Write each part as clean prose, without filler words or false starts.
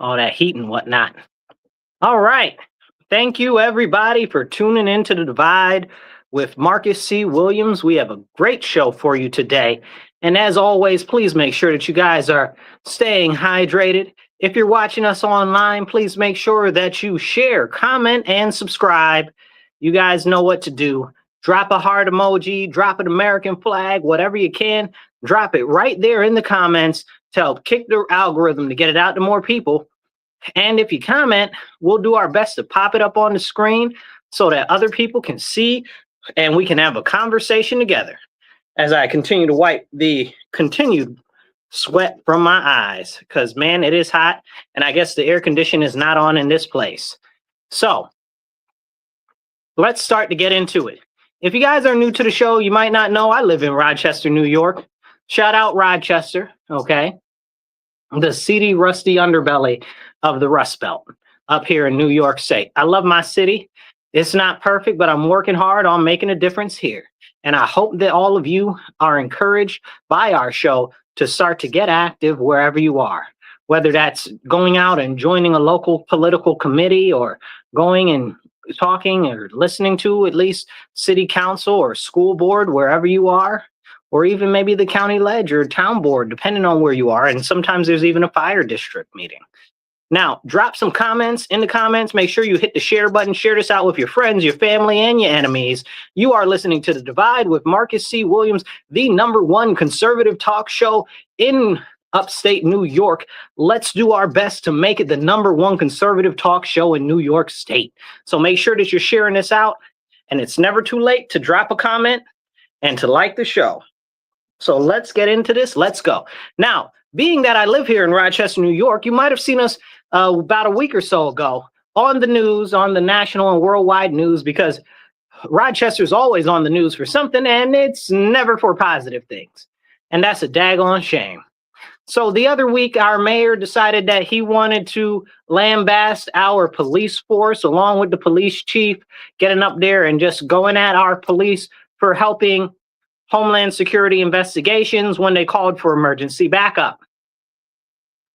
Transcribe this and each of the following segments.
all that heat and whatnot. All right. Thank you, everybody, for tuning into The Divide with Marcus C. Williams. We have a great show for you today. And as always, please make sure that you guys are staying hydrated. If you're watching us online, please make sure that you share, comment, and subscribe. You guys know what to do. Drop a heart emoji, drop an American flag, whatever you can. Drop it right there in the comments to help kick the algorithm to get it out to more people. And if you comment, we'll do our best to pop it up on the screen so that other people can see and we can have a conversation together as I continue to wipe the continued sweat from my eyes because, man, it is hot. And I guess the air conditioning is not on in this place. So let's start to get into it. If you guys are new to the show, you might not know I live in Rochester, New York. Shout out Rochester, okay? The seedy, rusty underbelly of the Rust Belt up here in New York State. I love my city. It's not perfect, but I'm working hard on making a difference here. And I hope that all of you are encouraged by our show to start to get active wherever you are, whether that's going out and joining a local political committee or going and talking or listening to at least city council or school board, wherever you are, or even maybe the county ledge or town board, depending on where you are. And sometimes there's even a fire district meeting. Now, drop some comments in the comments. Make sure you hit the share button. Share this out with your friends, your family, and your enemies. You are listening to The Divide with Marcus C. Williams, the #1 conservative talk show in upstate New York. Let's do our best to make it the #1 conservative talk show in New York State. So make sure that you're sharing this out. And it's never too late to drop a comment and to like the show. So let's get into this. Let's go. Now, being that I live here in Rochester, New York, you might have seen us about a week or so ago on the news, on the national and worldwide news, because Rochester's always on the news for something, and it's never for positive things. And that's a daggone shame. So the other week, our mayor decided that he wanted to lambaste our police force along with the police chief, getting up there and just going at our police for helping Homeland Security investigations when they called for emergency backup.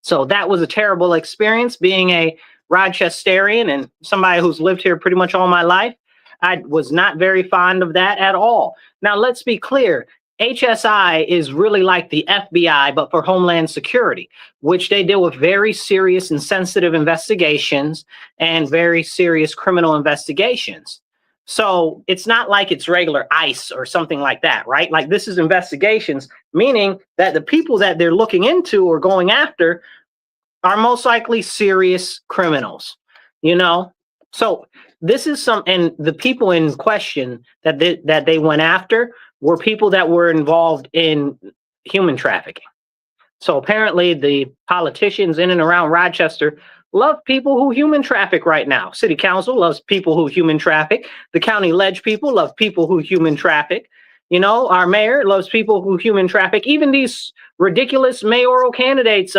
So that was a terrible experience being a Rochesterian and somebody who's lived here pretty much all my life. I was not very fond of that at all. Now, let's be clear. HSI is really like the FBI, but for Homeland Security, which they deal with very serious and sensitive investigations and very serious criminal investigations. So it's not like it's regular ICE or something like that, right? Like this is investigations, meaning that the people that they're looking into or going after are most likely serious criminals, you know? So this is and the people in question that they went after were people that were involved in human trafficking. So apparently the politicians in and around Rochester love people who human traffic right now. City council loves people who human traffic. The county ledge people love people who human traffic. You know, our mayor loves people who human traffic. Even these ridiculous mayoral candidates,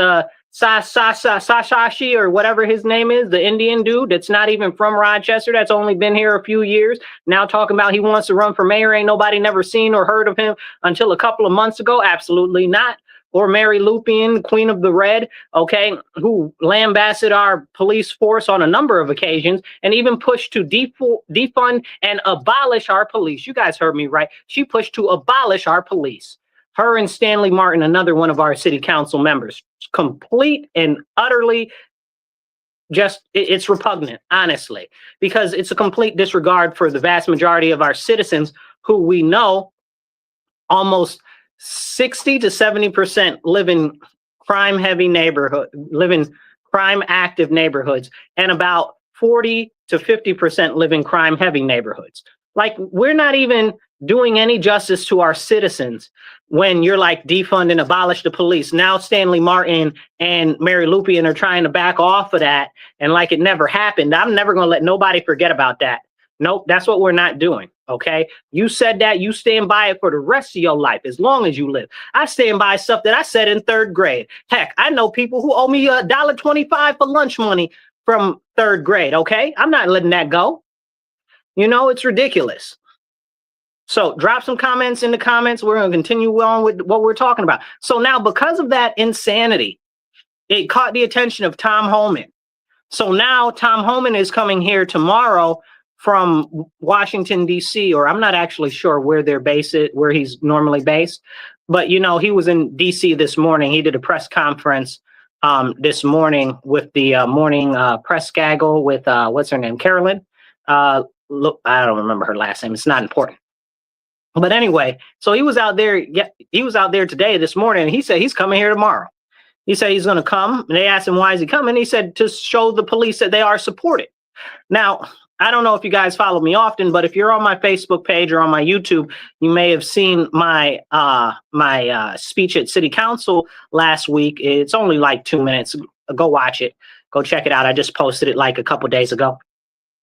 Sasashi or whatever his name is, the Indian dude that's not even from Rochester, that's only been here a few years, now talking about he wants to run for mayor. Ain't nobody never seen or heard of him until a couple of months ago. Absolutely not. Or Mary Lupian, Queen of the Red, okay, who lambasted our police force on a number of occasions and even pushed to defund and abolish our police. You guys heard me right. She pushed to abolish our police. Her and Stanley Martin, another one of our city council members, complete and utterly just, it's repugnant, honestly, because it's a complete disregard for the vast majority of our citizens who we know almost 60 to 70% live in crime-heavy neighborhood, live in crime-active neighborhoods, and about 40 to 50% live in crime-heavy neighborhoods. Like, we're not even doing any justice to our citizens when you're like defund and abolish the police. Now Stanley Martin and Mary Lupian are trying to back off of that and like it never happened. I'm never going to let nobody forget about that. Nope, that's what we're not doing, okay? You said that, you stand by it for the rest of your life, as long as you live. I stand by stuff that I said in 3rd grade. Heck, I know people who owe me $1.25 for lunch money from 3rd grade, okay? I'm not letting that go. You know, it's ridiculous. So drop some comments in the comments. We're going to continue on with what we're talking about. So now, because of that insanity, it caught the attention of Tom Homan. So now Tom Homan is coming here tomorrow from Washington, D.C., or I'm not actually sure where they're based, where he's normally based. But, you know, he was in D.C. this morning. He did a press conference this morning with the morning press gaggle with, what's her name, Carolyn? Look, I don't remember her last name. It's not important. But anyway, so he was out there. Yeah, he was out there today, this morning, and he said he's coming here tomorrow. He said he's going to come. And they asked him, why is he coming? He said to show the police that they are supported. Now, I don't know if you guys follow me often, but if you're on my Facebook page or on my YouTube, you may have seen my speech at City Council last week. It's only like 2 minutes. Go watch it. Go check it out. I just posted it like a couple days ago.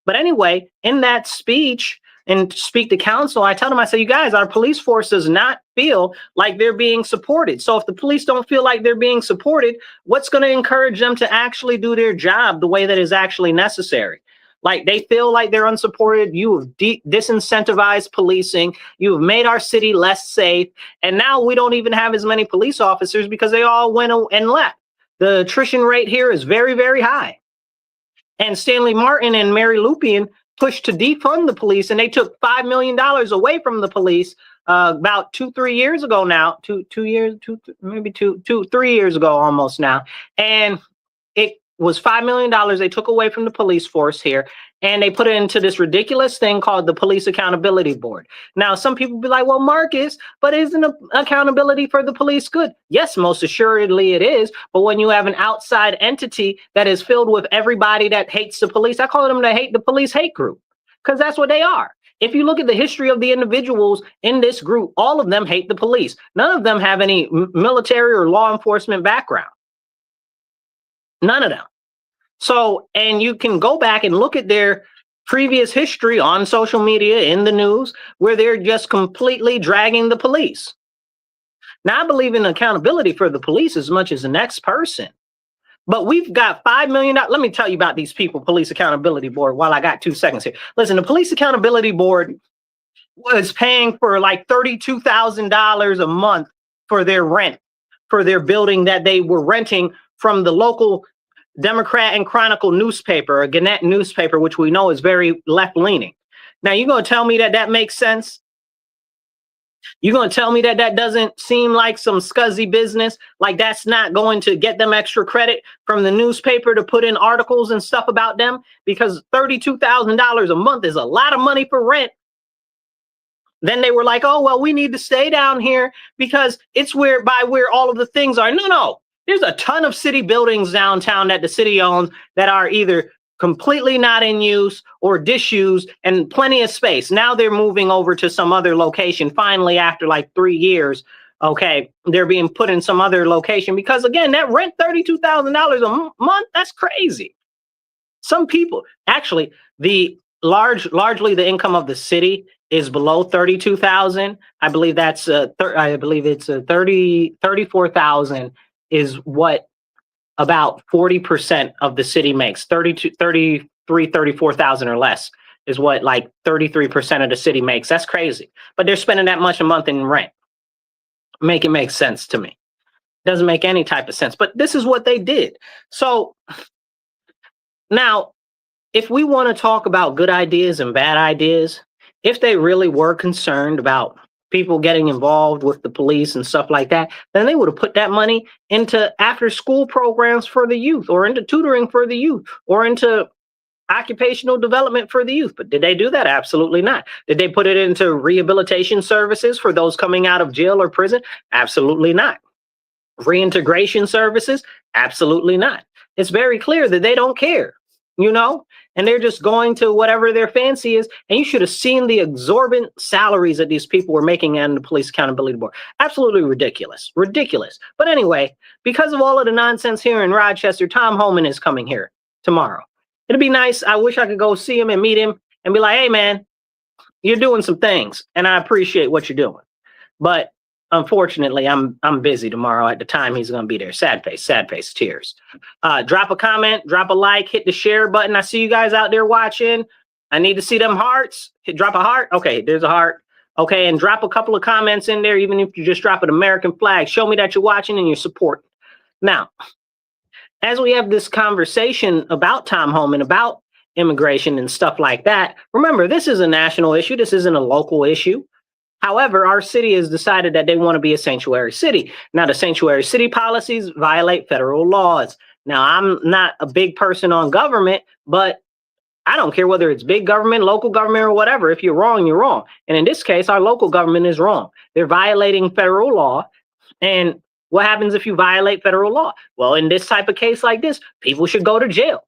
But anyway, in that speech and speak to council, I tell them, I say, you guys, our police force does not feel like they're being supported. So if the police don't feel like they're being supported, what's going to encourage them to actually do their job the way that is actually necessary? Like they feel like they're unsupported. You have disincentivized policing. You have made our city less safe. And now we don't even have as many police officers because they all went and left. The attrition rate here is very, very high. And Stanley Martin and Mary Lupien pushed to defund the police, and they took $5 million away from the police about 2-3 years ago now. 3 years ago almost now. And it was $5 million they took away from the police force here, and they put it into this ridiculous thing called the Police Accountability Board. Now, some people be like, well, Marcus, but isn't accountability for the police good? Yes, most assuredly it is. But when you have an outside entity that is filled with everybody that hates the police, I call them the hate the police hate group, because that's what they are. If you look at the history of the individuals in this group, all of them hate the police. None of them have any military or law enforcement background. None of them. So, and you can go back and look at their previous history on social media, in the news, where they're just completely dragging the police. Now, I believe in accountability for the police as much as the next person. But we've got $5 million. Let me tell you about these people, Police Accountability Board, while I got 2 seconds here. Listen, the Police Accountability Board was paying for like $32,000 a month for their rent, for their building that they were renting from the local Democrat and Chronicle newspaper, a Gannett newspaper, which we know is very left-leaning. Now, you're going to tell me that that makes sense? You're going to tell me that that doesn't seem like some scuzzy business? Like that's not going to get them extra credit from the newspaper to put in articles and stuff about them? Because $32,000 a month is a lot of money for rent. Then they were like, oh, well, we need to stay down here because it's where all of the things are. No. There's a ton of city buildings downtown that the city owns that are either completely not in use or disused, and plenty of space. Now they're moving over to some other location. Finally, after like 3 years, okay, they're being put in some other location because, again, that rent $32,000 a month, that's crazy. Some people, actually, largely the income of the city is below 32,000. I believe that's I believe it's 34,000 is what about 40% of the city makes. 34,000 or less is what like 33% of the city makes. That's crazy. But they're spending that much a month in rent. Make it make sense to me. Doesn't make any type of sense. But this is what they did. So now, if we want to talk about good ideas and bad ideas, if they really were concerned about people getting involved with the police and stuff like that, then they would have put that money into after school programs for the youth, or into tutoring for the youth, or into occupational development for the youth. But did they do that? Absolutely not. Did they put it into rehabilitation services for those coming out of jail or prison? Absolutely not. Reintegration services? Absolutely not. It's very clear that they don't care, you know, and they're just going to whatever their fancy is. And you should have seen the exorbitant salaries that these people were making in the Police Accountability Board. Absolutely ridiculous. Ridiculous. But anyway, because of all of the nonsense here in Rochester, Tom Homan is coming here tomorrow. It'd be nice. I wish I could go see him and meet him and be like, hey, man, you're doing some things and I appreciate what you're doing. But unfortunately, I'm busy tomorrow at the time he's going to be there. Sad face, tears. Drop a comment, drop a like, hit the share button. I see you guys out there watching. I need to see them hearts. Drop a heart. Okay, there's a heart. Okay, and drop a couple of comments in there, even if you just drop an American flag. Show me that you're watching and you're supporting. Now, as we have this conversation about Tom Homan, about immigration and stuff like that, remember, this is a national issue. This isn't a local issue. However, our city has decided that they want to be a sanctuary city. Now, the sanctuary city policies violate federal laws. Now, I'm not a big person on government, but I don't care whether it's big government, local government, or whatever. If you're wrong, you're wrong. And in this case, our local government is wrong. They're violating federal law. And what happens if you violate federal law? Well, in this type of case like this, people should go to jail.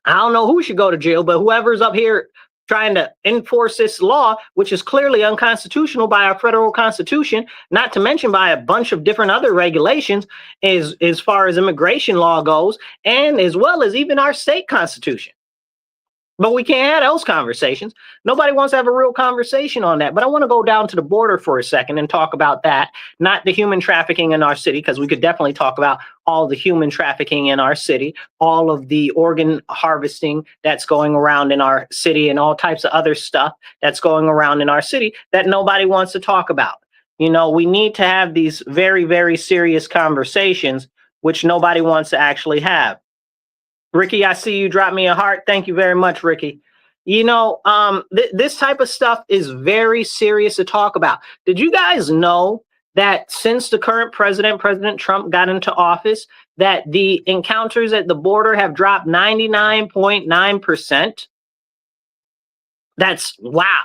I don't know who should go to jail, but whoever's up here trying to enforce this law, which is clearly unconstitutional by our federal constitution, not to mention by a bunch of different other regulations as far as immigration law goes, and as well as even our state constitution. But we can't have those conversations. Nobody wants to have a real conversation on that. But I want to go down to the border for a second and talk about that, not the human trafficking in our city, because we could definitely talk about all the human trafficking in our city, all of the organ harvesting that's going around in our city, and all types of other stuff that's going around in our city that nobody wants to talk about. You know, we need to have these very, very serious conversations, which nobody wants to actually have. Ricky, I see you drop me a heart. Thank you very much, Ricky. You know, this type of stuff is very serious to talk about. Did you guys know that since the current president, President Trump, got into office, that the encounters at the border have dropped 99.9%? That's wow,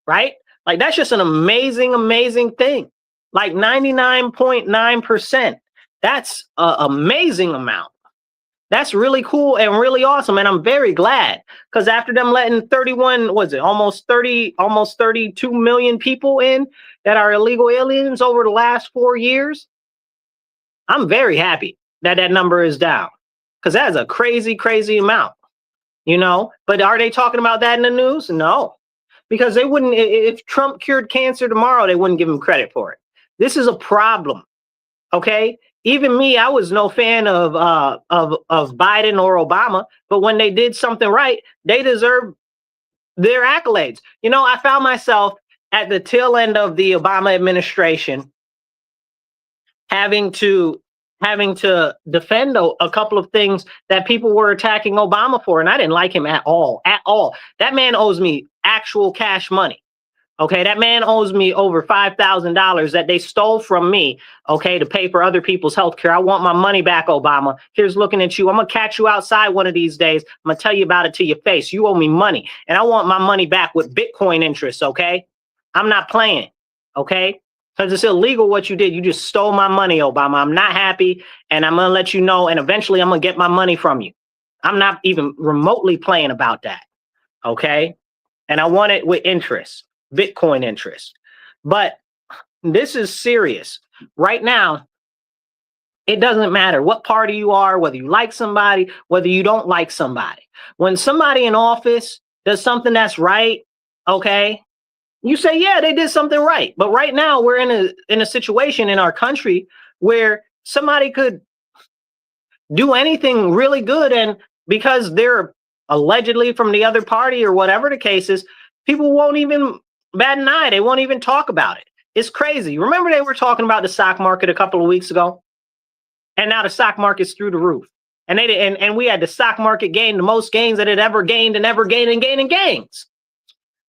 right? Like, that's just an amazing, amazing thing. Like 99.9%. That's an amazing amount. That's really cool and really awesome. And I'm very glad, because after them letting 32 million people in that are illegal aliens over the last 4 years, I'm very happy that that number is down, because that's a crazy, crazy amount, you know. But are they talking about that in the news? No, because they wouldn't. If Trump cured cancer tomorrow, they wouldn't give him credit for it. This is a problem. Okay. Even me, I was no fan of Biden or Obama, but when they did something right, they deserve their accolades. You know, I found myself at the tail end of the Obama administration having to defend a couple of things that people were attacking Obama for, and I didn't like him at all. At all. That man owes me actual cash money. Okay, that man owes me over $5,000 that they stole from me, okay, to pay for other people's health care. I want my money back, Obama. Here's looking at you. I'm going to catch you outside one of these days. I'm going to tell you about it to your face. You owe me money, and I want my money back with Bitcoin interest, okay? I'm not playing, okay? Because it's illegal what you did. You just stole my money, Obama. I'm not happy, and I'm going to let you know, and eventually I'm going to get my money from you. I'm not even remotely playing about that, okay? And I want it with interest. Bitcoin interest. But this is serious. Right now, it doesn't matter what party you are, whether you like somebody, whether you don't like somebody. When somebody in office does something that's right, okay, you say, yeah, they did something right. But right now, we're in a situation in our country where somebody could do anything really good, and because they're allegedly from the other party or whatever the case is, people won't even bat an eye. They won't even talk about it. It's crazy. Remember, they were talking about the stock market a couple of weeks ago, and now the stock market's through the roof. And we had the stock market gain the most gains that it ever gained and ever gained and gaining gains.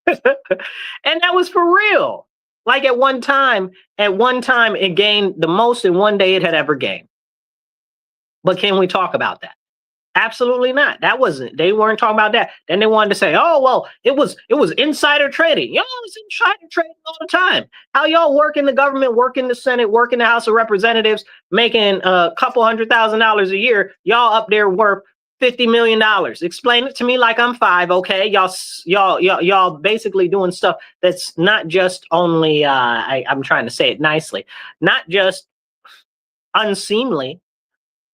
And that was for real. Like at one time it gained the most in one day it had ever gained. But can we talk about that? Absolutely not. They weren't talking about that. Then they wanted to say, oh, well, it was insider trading. Y'all was insider trading all the time. How y'all work in the government, work in the Senate, work in the House of Representatives, making a couple $100,000 a year. Y'all up there worth $50 million. Explain it to me like I'm five, okay? Y'all basically doing stuff that's not just only, I'm trying to say it nicely, not just unseemly,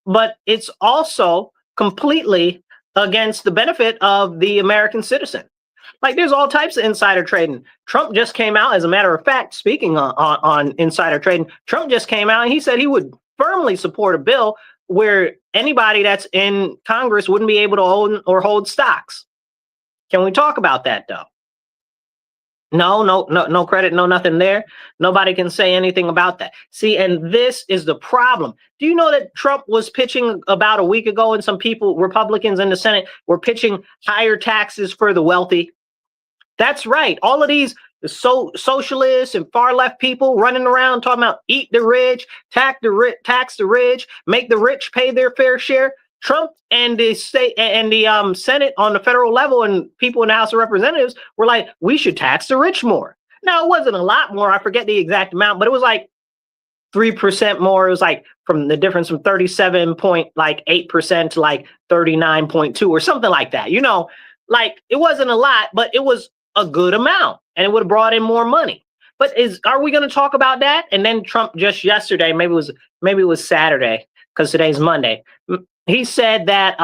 but it's also completely against the benefit of the American citizen. Like, there's all types of insider trading. Trump just came out, as a matter of fact, speaking on insider trading, Trump just came out and he said he would firmly support a bill where anybody that's in Congress wouldn't be able to own or hold stocks. Can we talk about that, though? No credit, no nothing there. Nobody can say anything about that. See, and this is the problem. Do you know that Trump was pitching about a week ago, and some people, Republicans in the Senate, were pitching higher taxes for the wealthy? That's right. All of these socialists and far left people running around talking about eat the rich, tax the rich, make the rich pay their fair share. Trump and the state and the Senate on the federal level and people in the House of Representatives were like, we should tax the rich more. Now, it wasn't a lot more. I forget the exact amount, but it was like 3% more. It was like from the difference from 37.8% to like 39.2 or something like that. You know, like it wasn't a lot, but it was a good amount and it would have brought in more money. But are we going to talk about that? And then Trump just yesterday, maybe it was Saturday because today's Monday. He said that,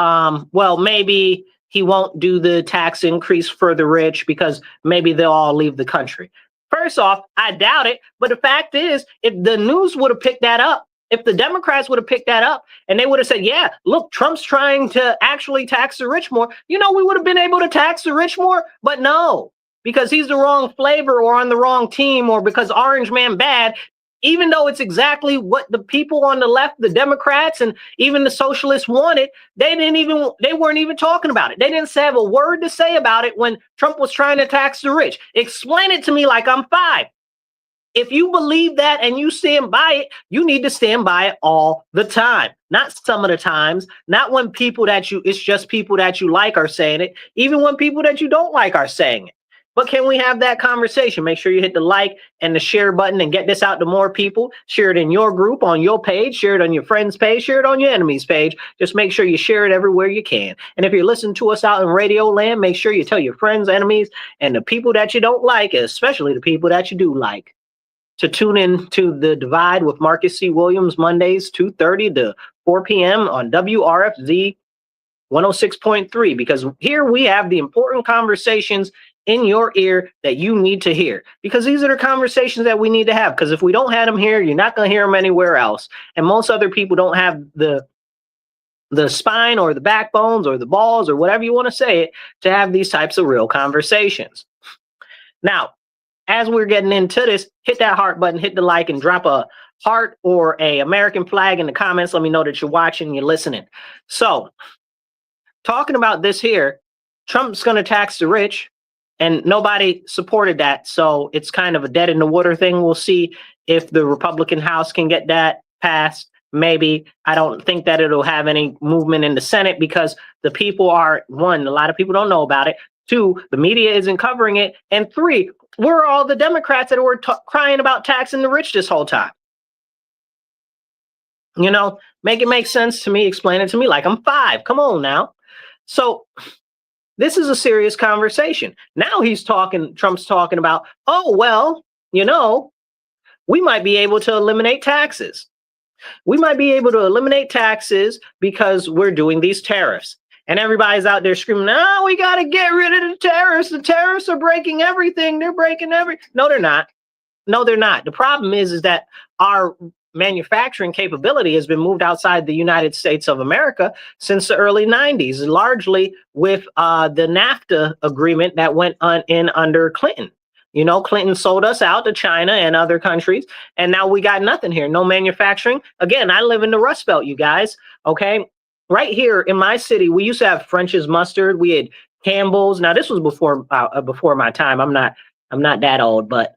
well, maybe he won't do the tax increase for the rich because maybe they'll all leave the country. First off, I doubt it. But the fact is, if the news would have picked that up, if the Democrats would have picked that up and they would have said, yeah, look, Trump's trying to actually tax the rich more, you know, we would have been able to tax the rich more. But no, because he's the wrong flavor or on the wrong team or because Orange Man bad, even though it's exactly what the people on the left, the Democrats and even the socialists wanted, they weren't even talking about it. They didn't have a word to say about it when Trump was trying to tax the rich. Explain it to me like I'm 5. If you believe that and you stand by it, you need to stand by it all the time, not some of the times, not when it's just people that you like are saying it, even when people that you don't like are saying it. But can we have that conversation? Make sure you hit the like and the share button and get this out to more people. Share it in your group, on your page, share it on your friend's page, share it on your enemy's page. Just make sure you share it everywhere you can. And if you're listening to us out in Radio Land, make sure you tell your friends, enemies, and the people that you don't like, especially the people that you do like, to tune in to The Divide with Marcus C. Williams, Mondays, 2:30 to 4 p.m. on WRFZ 106.3, because here we have the important conversations in your ear that you need to hear, because these are the conversations that we need to have, because if we don't have them here, you're not going to hear them anywhere else. And most other people don't have the spine or the backbones or the balls or whatever you want to say it to have these types of real conversations. Now, as we're getting into this, hit that heart button, hit the like, and drop a heart or a American flag in the comments. Let me know that you're watching, you're listening. So, talking about this here, Trump's going to tax the rich, and nobody supported that. So it's kind of a dead in the water thing. We'll see if the Republican House can get that passed. Maybe. I don't think that it'll have any movement in the Senate because the people are, 1, a lot of people don't know about it. 2, the media isn't covering it. And 3, where are all the Democrats that were crying about taxing the rich this whole time? You know, make it make sense to me. Explain it to me like I'm 5. Come on now. So this is a serious conversation. Now Trump's talking about, oh, well, you know, we might be able to eliminate taxes. We might be able to eliminate taxes because we're doing these tariffs. And everybody's out there screaming, no, we got to get rid of the tariffs. The tariffs are breaking everything. They're breaking everything. No, they're not. No, they're not. The problem is that our manufacturing capability has been moved outside the United States of America since the early 90s, largely with the NAFTA agreement that went in under Clinton. You know, Clinton sold us out to China and other countries, and now we got nothing here. No manufacturing. Again, I live in the Rust Belt, you guys. Okay. Right here in my city, we used to have French's mustard. We had Campbell's. Now, this was before my time. I'm not that old, but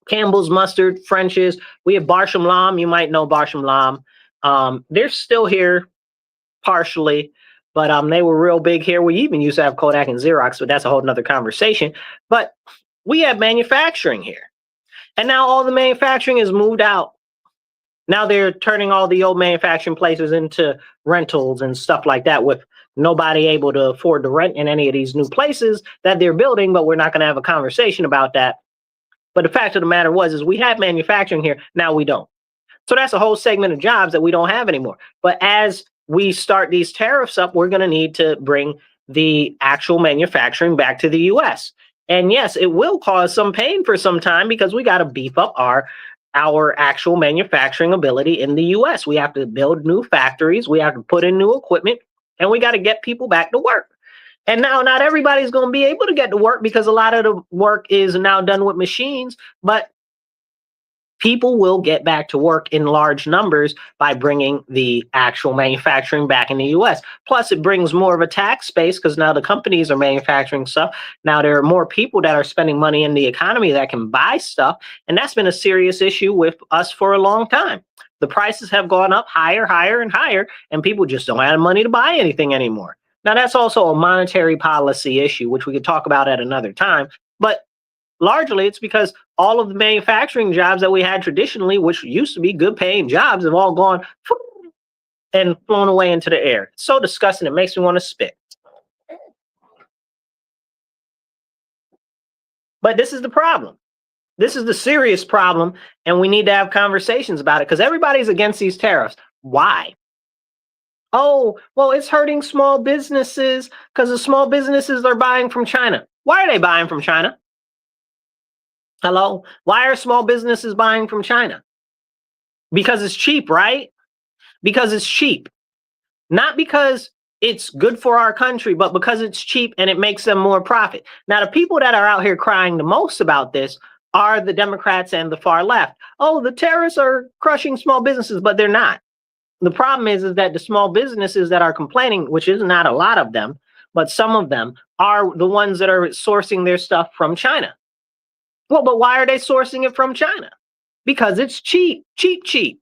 Campbell's mustard, French's. We have Barsham Lam. You might know Barsham Lam. They're still here partially, but they were real big here. We even used to have Kodak and Xerox, but that's a whole nother conversation. But we have manufacturing here. And now all the manufacturing is moved out. Now they're turning all the old manufacturing places into rentals and stuff like that, with nobody able to afford to rent in any of these new places that they're building. But we're not going to have a conversation about that. But the fact of the matter is we had manufacturing here. Now we don't. So that's a whole segment of jobs that we don't have anymore. But as we start these tariffs up, we're going to need to bring the actual manufacturing back to the U.S. And yes, it will cause some pain for some time because we got to beef up our actual manufacturing ability in the U.S. We have to build new factories. We have to put in new equipment, and we got to get people back to work. And now not everybody's going to be able to get to work because a lot of the work is now done with machines, but people will get back to work in large numbers by bringing the actual manufacturing back in the US. Plus, it brings more of a tax base because now the companies are manufacturing stuff. Now there are more people that are spending money in the economy that can buy stuff. And that's been a serious issue with us for a long time. The prices have gone up higher, higher, and higher, and people just don't have money to buy anything anymore. Now, that's also a monetary policy issue, which we could talk about at another time. But largely, it's because all of the manufacturing jobs that we had traditionally, which used to be good paying jobs, have all gone and flown away into the air. It's so disgusting. It makes me want to spit. But this is the problem. This is the serious problem, and we need to have conversations about it because everybody's against these tariffs. Why? Oh, well, it's hurting small businesses because the small businesses are buying from China. Why are they buying from China? Hello? Why are small businesses buying from China? Because it's cheap, right? Because it's cheap. Not because it's good for our country, but because it's cheap and it makes them more profit. Now, the people that are out here crying the most about this are the Democrats and the far left. Oh, the tariffs are crushing small businesses, but they're not. The problem is that the small businesses that are complaining, which is not a lot of them, but some of them are the ones that are sourcing their stuff from China. Well, but why are they sourcing it from China? Because it's cheap, cheap, cheap,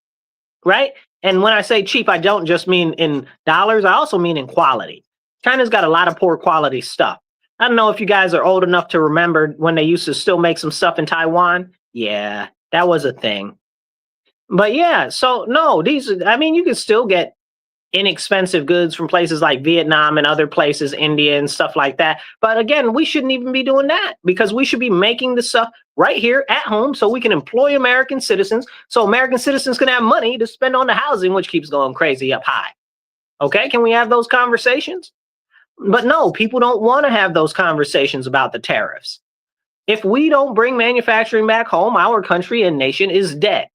right? And when I say cheap, I don't just mean in dollars. I also mean in quality. China's got a lot of poor quality stuff. I don't know if you guys are old enough to remember when they used to still make some stuff in Taiwan. Yeah, that was a thing. But yeah, so no, I mean, you can still get inexpensive goods from places like Vietnam and other places, India and stuff like that. But again, we shouldn't even be doing that because we should be making the stuff right here at home so we can employ American citizens, so American citizens can have money to spend on the housing, which keeps going crazy up high. Okay, can we have those conversations? But no, people don't want to have those conversations about the tariffs. If we don't bring manufacturing back home, our country and nation is dead.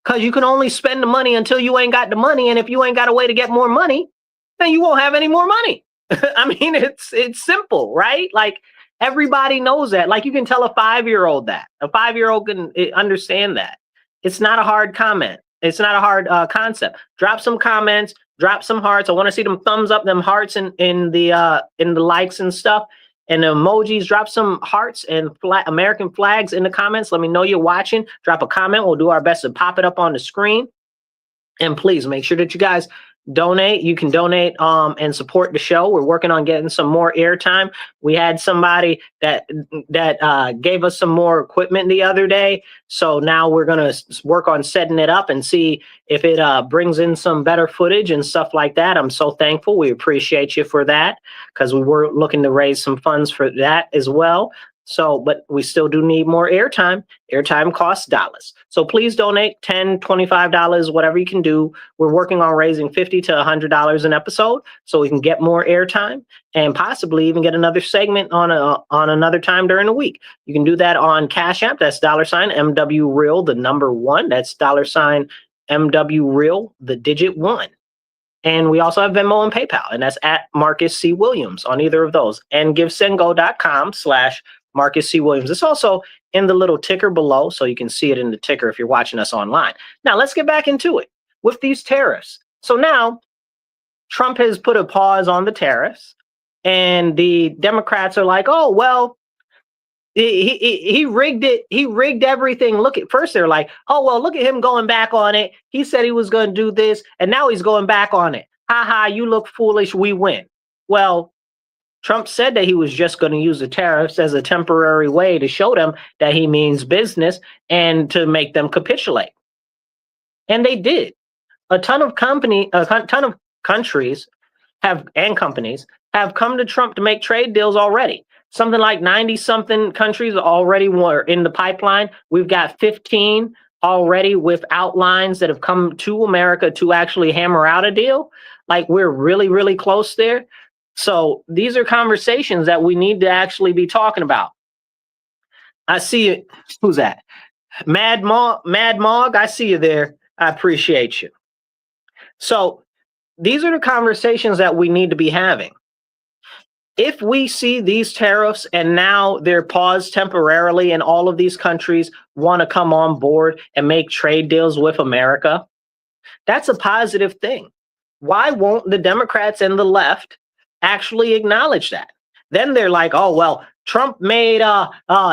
Because you can only spend the money until you ain't got the money. And if you ain't got a way to get more money, then you won't have any more money. I mean, it's simple, right? Like everybody knows that. Like you can tell a 5-year-old that. A 5-year-old can understand that. It's not a hard comment. It's not a hard concept. Drop some comments, drop some hearts. I want to see them thumbs up, them hearts in the likes and stuff. And the emojis, drop some hearts and American flags in the comments. Let me know you're watching. Drop a comment. We'll do our best to pop it up on the screen. And please make sure that you guys donate. You can donate and support the show. We're working on getting some more airtime. We had somebody that gave us some more equipment the other day. So now we're going to work on setting it up and see if it brings in some better footage and stuff like that. I'm so thankful. We appreciate you for that because we were looking to raise some funds for that as well. So, but we still do need more airtime. Airtime costs dollars. So please donate $10, $25, whatever you can do. We're working on raising $50 to $100 an episode so we can get more airtime and possibly even get another segment on another time during the week. You can do that on Cash App. That's $MW Real, the number 1. That's $MW Real, the digit 1. And we also have Venmo and PayPal, and that's at Marcus C. Williams on either of those. And GiveSendGo.com/Marcus C. Williams. It's also in the little ticker below, so you can see it in the ticker if you're watching us online. Now, let's get back into it with these tariffs. So now, Trump has put a pause on the tariffs, and the Democrats are like, oh, well, he rigged it. He rigged everything. First they're like, oh, well, look at him going back on it. He said he was going to do this, and now he's going back on it. Ha ha, you look foolish. We win. Well, Trump said that he was just going to use the tariffs as a temporary way to show them that he means business and to make them capitulate. And they did. A ton of countries and companies have come to Trump to make trade deals already. Something like 90-something countries already were in the pipeline. We've got 15 already with outlines that have come to America to actually hammer out a deal. Like we're really, really close there. So these are conversations that we need to actually be talking about. I see it. Who's that? Mad Mog, I see you there. I appreciate you. So these are the conversations that we need to be having. if we see these tariffs and now they're paused temporarily and all of these countries want to come on board and make trade deals with America, that's a positive thing. Why won't the Democrats and the left actually acknowledge that? Then they're like, oh, well, Trump made,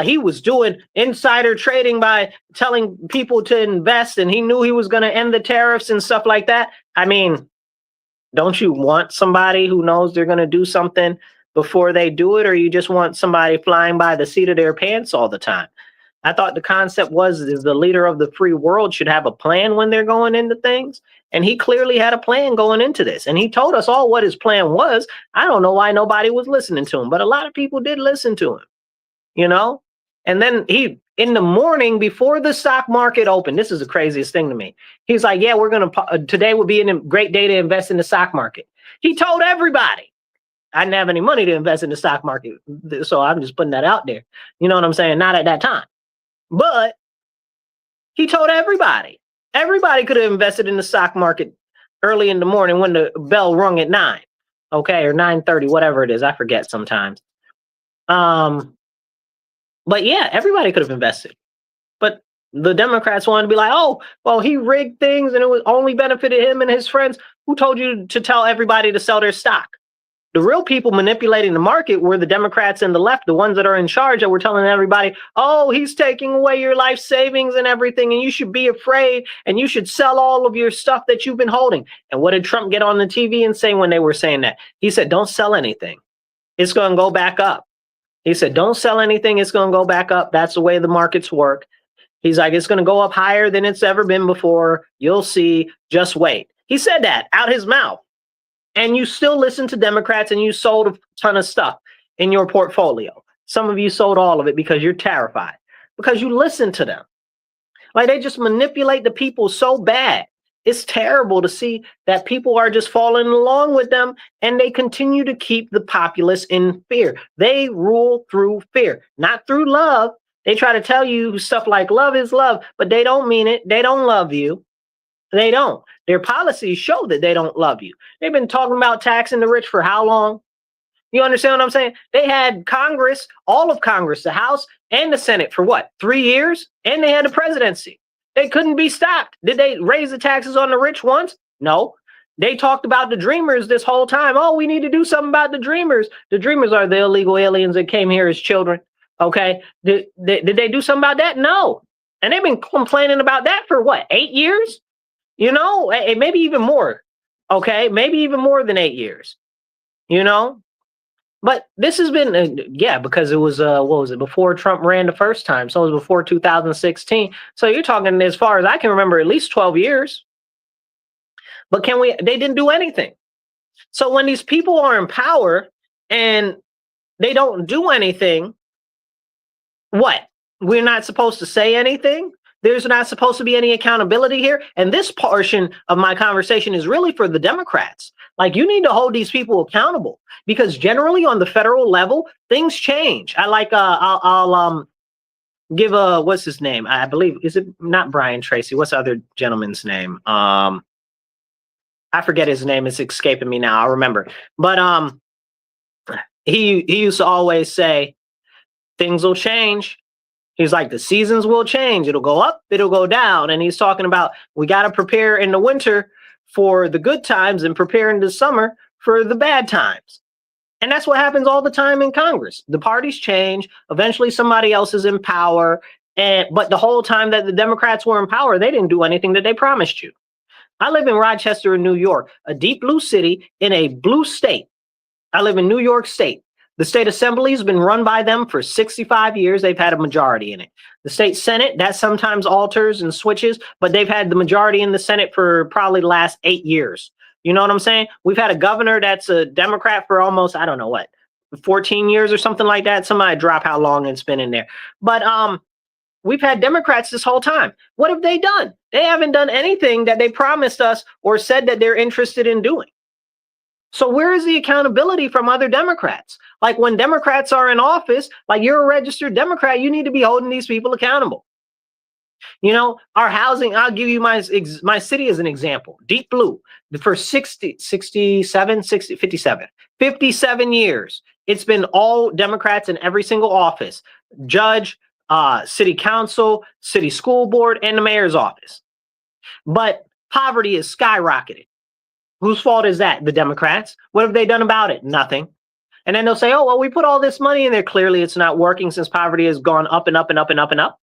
he was doing insider trading by telling people to invest and he knew he was going to end the tariffs and stuff like that. I mean, don't you want somebody who knows they're going to do something before they do it, or you just want somebody flying by the seat of their pants all the time? I thought the concept was is the leader of the free world should have a plan when they're going into things. And he clearly had a plan going into this. And he told us all what his plan was. I don't know why nobody was listening to him, but a lot of people did listen to him, you know? And then he, in the morning before the stock market opened, this is the craziest thing to me. He's like, yeah, we're going to, today would be a great day to invest in the stock market. He told everybody. I didn't have any money to invest in the stock market. So I'm just putting that out there. You know what I'm saying? Not at that time. But he told everybody. Everybody could have invested in the stock market early in the morning when the bell rung at 9, okay, or 9:30, whatever it is. I forget sometimes. But yeah, everybody could have invested. But the Democrats wanted to be like, oh, well, he rigged things and it was only benefited him and his friends. Who told you to tell everybody to sell their stock? The real people manipulating the market were the Democrats and the left, the ones that are in charge, that were telling everybody, oh, he's taking away your life savings and everything, and you should be afraid, and you should sell all of your stuff that you've been holding. And what did Trump get on the TV and say when they were saying that? He said, don't sell anything. It's going to go back up. He said, don't sell anything. It's going to go back up. That's the way the markets work. He's like, it's going to go up higher than it's ever been before. You'll see. Just wait. He said that out his mouth. And you still listen to Democrats and you sold a ton of stuff in your portfolio. Some of you sold all of it because you're terrified, because you listen to them. Like, they just manipulate the people so bad. It's terrible to see that people are just following along with them, and they continue to keep the populace in fear. They rule through fear, not through love. They try to tell you stuff like love is love, but they don't mean it. They don't love you. They don't. Their policies show that they don't love you. They've been talking about taxing the rich for how long? You understand what I'm saying? They had Congress, all of Congress, the House and the Senate for what, 3 years? And they had the presidency. They couldn't be stopped. Did they raise the taxes on the rich once? No. They talked about the dreamers this whole time. Oh, we need to do something about the dreamers. The dreamers are the illegal aliens that came here as children. Okay. Did they do something about that? No. And they've been complaining about that for what, 8 years? You know, maybe even more. Okay, maybe even more than 8 years. You know, but this has been, yeah, because it was, what was it, before Trump ran the first time. So it was before 2016. So you're talking, as far as I can remember, at least 12 years. But they didn't do anything. So when these people are in power and they don't do anything, what? We're not supposed to say anything? There's not supposed to be any accountability here. And this portion of my conversation is really for the Democrats. Like, you need to hold these people accountable, because generally on the federal level, things change. I like, I'll give what's his name? I believe, is it not Brian Tracy? What's the other gentleman's name? I forget his name. It's escaping me now. I'll remember. But he used to always say, things will change. He's like, the seasons will change. It'll go up, it'll go down. And he's talking about, we got to prepare in the winter for the good times and prepare in the summer for the bad times. And that's what happens all the time in Congress. The parties change. Eventually somebody else is in power. But the whole time that the Democrats were in power, they didn't do anything that they promised you. I live in Rochester, in New York, a deep blue city in a blue state. I live in New York State. The state assembly has been run by them for 65 years. They've had a majority in it. The state Senate, that sometimes alters and switches, but they've had the majority in the Senate for probably the last 8 years. You know what I'm saying? We've had a governor that's a Democrat for almost, I don't know what, 14 years or something like that. Somebody drop how long it's been in there. But we've had Democrats this whole time. What have they done? They haven't done anything that they promised us or said that they're interested in doing. So where is the accountability from other Democrats? Like, when Democrats are in office, like, you're a registered Democrat, you need to be holding these people accountable. You know, our housing, I'll give you my city as an example. Deep Blue, for 57 years, it's been all Democrats in every single office, judge, city council, city school board, and the mayor's office. But poverty is skyrocketed. Whose fault is that? The Democrats. What have they done about it? Nothing. And then they'll say, oh, well, we put all this money in there. Clearly, it's not working since poverty has gone up and up and up and up and up.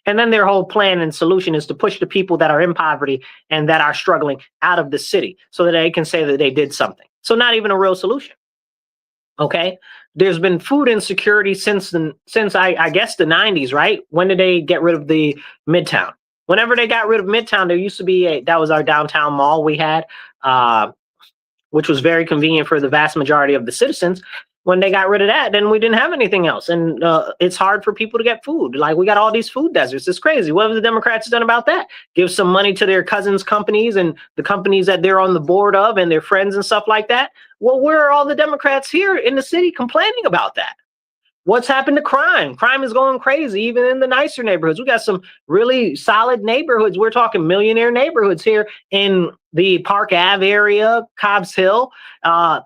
And then their whole plan and solution is to push the people that are in poverty and that are struggling out of the city so that they can say that they did something. So not even a real solution. Okay. There's been food insecurity since I guess the 90s, right? When did they get rid of the Midtown? Whenever they got rid of Midtown, there used to be that was our downtown mall we had, which was very convenient for the vast majority of the citizens. When they got rid of that, then we didn't have anything else. And it's hard for people to get food. Like, we got all these food deserts. It's crazy. What have the Democrats done about that? Give some money to their cousins' companies and the companies that they're on the board of and their friends and stuff like that. Well, where are all the Democrats here in the city complaining about that? What's happened to crime? Crime is going crazy, even in the nicer neighborhoods. We got some really solid neighborhoods. We're talking millionaire neighborhoods here in the Park Ave area, Cobbs Hill,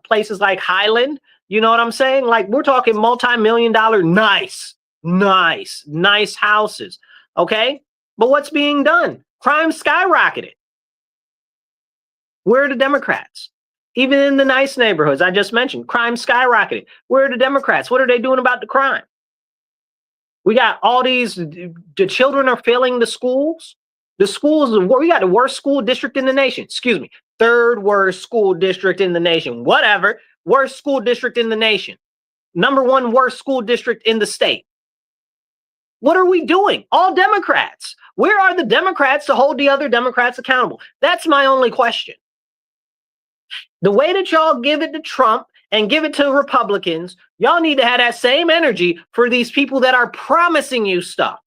places like Highland. You know what I'm saying? Like, we're talking multi-million-dollar nice houses. Okay? But what's being done? Crime skyrocketed. Where are the Democrats? Even in the nice neighborhoods I just mentioned, crime skyrocketed. Where are the Democrats? What are they doing about the crime? We got all these, the children are failing the schools. The schools, we got the worst school district in the nation. Excuse me, third worst school district in the nation. Whatever. Worst school district in the nation. Number one worst school district in the state. What are we doing? All Democrats. Where are the Democrats to hold the other Democrats accountable? That's my only question. The way that y'all give it to Trump and give it to Republicans, y'all need to have that same energy for these people that are promising you stuff.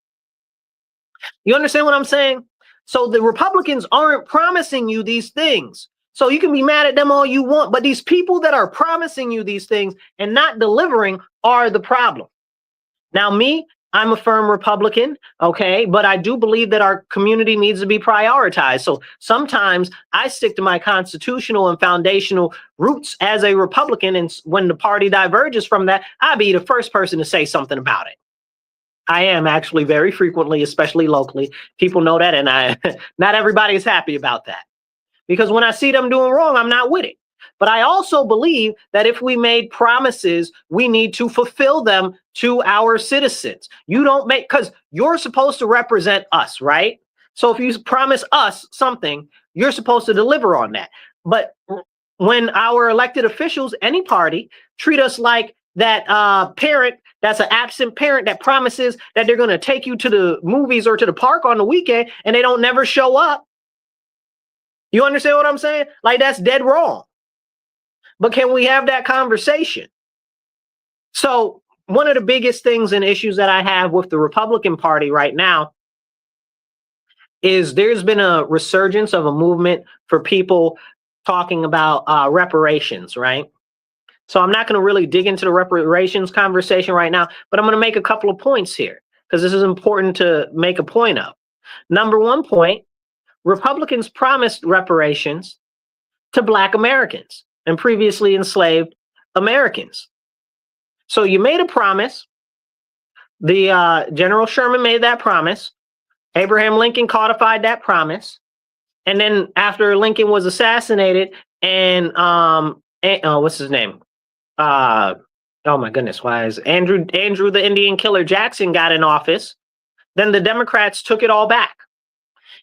You understand what I'm saying? So the Republicans aren't promising you these things. So you can be mad at them all you want, but these people that are promising you these things and not delivering are the problem. Now, I'm a firm Republican, okay, but I do believe that our community needs to be prioritized. So sometimes I stick to my constitutional and foundational roots as a Republican, and when the party diverges from that, I'll be the first person to say something about it. I am actually very frequently, especially locally. People know that, and not everybody is happy about that. Because when I see them doing wrong, I'm not with it. But I also believe that if we made promises, we need to fulfill them to our citizens. You don't make, because you're supposed to represent us, right? So if you promise us something, you're supposed to deliver on that. But when our elected officials, any party, treat us like that parent that's an absent parent that promises that they're going to take you to the movies or to the park on the weekend and they don't never show up. You understand what I'm saying? Like, that's dead wrong. But can we have that conversation? So one of the biggest things and issues that I have with the Republican Party right now is there's been a resurgence of a movement for people talking about reparations, right? So I'm not going to really dig into the reparations conversation right now, but I'm going to make a couple of points here because this is important to make a point of. Number one point, Republicans promised reparations to Black Americans and previously enslaved Americans. So you made a promise. The General Sherman made that promise. Abraham Lincoln codified that promise. And then after Lincoln was assassinated and what's his name? Oh my goodness, why is Andrew the Indian Killer Jackson got in office? Then the Democrats took it all back.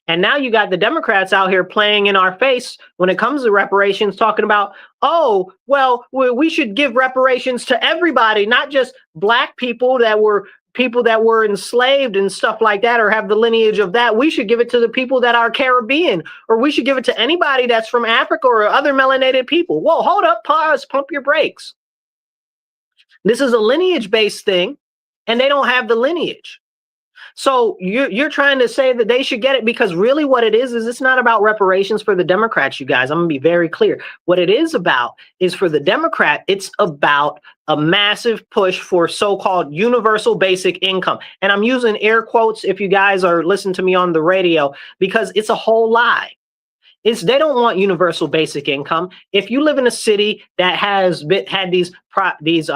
And now you got the Democrats out here playing in our face when it comes to reparations, talking about, oh, well, we should give reparations to everybody, not just Black people that were enslaved and stuff like that, or have the lineage of that. We should give it to the people that are Caribbean, or we should give it to anybody that's from Africa or other melanated people. Whoa, hold up, pause, pump your brakes. This is a lineage-based thing, and they don't have the lineage. So you're trying to say that they should get it, because really what it is it's not about reparations for the Democrats, you guys. I'm gonna be very clear. What it is about is, for the Democrat, it's about a massive push for so-called universal basic income. And I'm using air quotes if you guys are listening to me on the radio, because it's a whole lie. They don't want universal basic income. If you live in a city that had these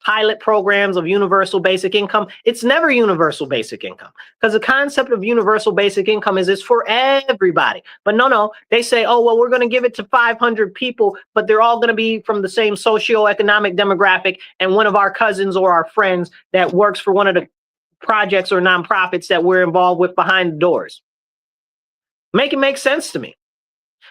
pilot programs of universal basic income, it's never universal basic income, because the concept of universal basic income is it's for everybody. But no, they say, oh, well, we're going to give it to 500 people, but they're all going to be from the same socioeconomic demographic, and one of our cousins or our friends that works for one of the projects or nonprofits that we're involved with behind the doors. Make it make sense to me.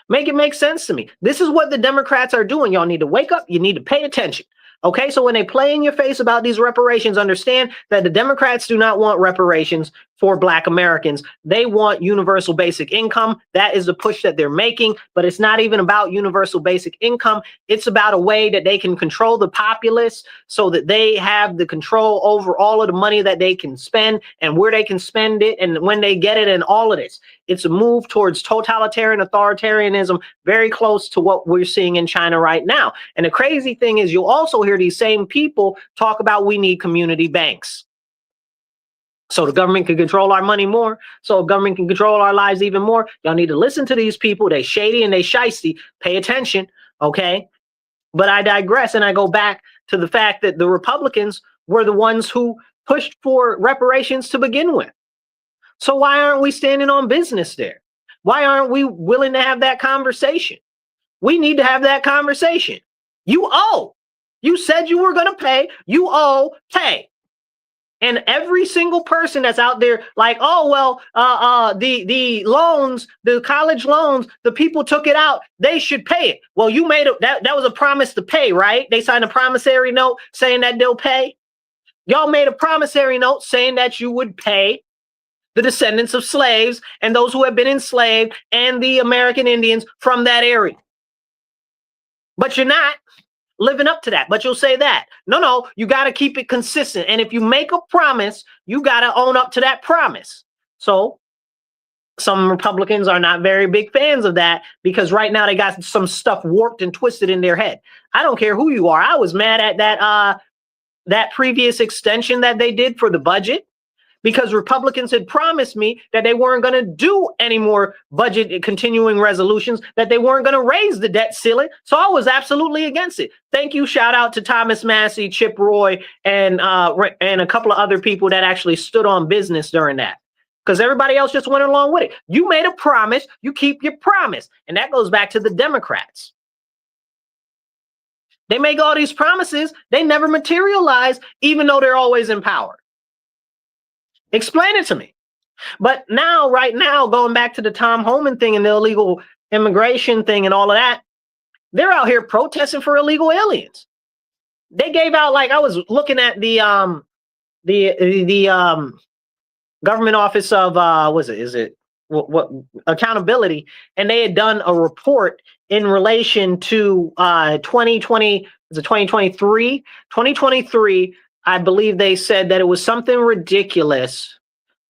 Make it make sense to me. This is what the Democrats are doing. Y'all need to wake up. You need to pay attention. Okay, so when they play in your face about these reparations, understand that the Democrats do not want reparations for Black Americans. They want universal basic income. That is the push that they're making, but it's not even about universal basic income. It's about a way that they can control the populace so that they have the control over all of the money that they can spend and where they can spend it and when they get it and all of this. It's a move towards totalitarian authoritarianism, very close to what we're seeing in China right now. And the crazy thing is, you'll also hear these same people talk about we need community banks, so the government can control our money more, so the government can control our lives even more. Y'all need to listen to these people. They shady and they shisty. Pay attention, okay? But I digress, and I go back to the fact that the Republicans were the ones who pushed for reparations to begin with. So why aren't we standing on business there? Why aren't we willing to have that conversation? We need to have that conversation. You owe. You said you were going to pay. You owe, pay. And every single person that's out there like, oh, well, the loans, the college loans, the people took it out, they should pay it. Well, you made that was a promise to pay, right? They signed a promissory note saying that they'll pay. Y'all made a promissory note saying that you would pay the descendants of slaves and those who have been enslaved and the American Indians from that area. But you're not living up to that, but you'll say that. No, you got to keep it consistent. And if you make a promise, you got to own up to that promise. So some Republicans are not very big fans of that, because right now they got some stuff warped and twisted in their head. I don't care who you are. I was mad at that previous extension that they did for the budget, because Republicans had promised me that they weren't going to do any more budget continuing resolutions, that they weren't going to raise the debt ceiling. So I was absolutely against it. Thank you. Shout out to Thomas Massey, Chip Roy, and a couple of other people that actually stood on business during that, because everybody else just went along with it. You made a promise, you keep your promise. And that goes back to the Democrats. They make all these promises, they never materialize, even though they're always in power. Explain it to me. But now, right now, going back to the Tom Homan thing and the illegal immigration thing and all of that, they're out here protesting for illegal aliens. They gave out, like, I was looking at the government office of what accountability, and they had done a report in relation to 2020, is it 2023? 2023. I believe they said that it was something ridiculous,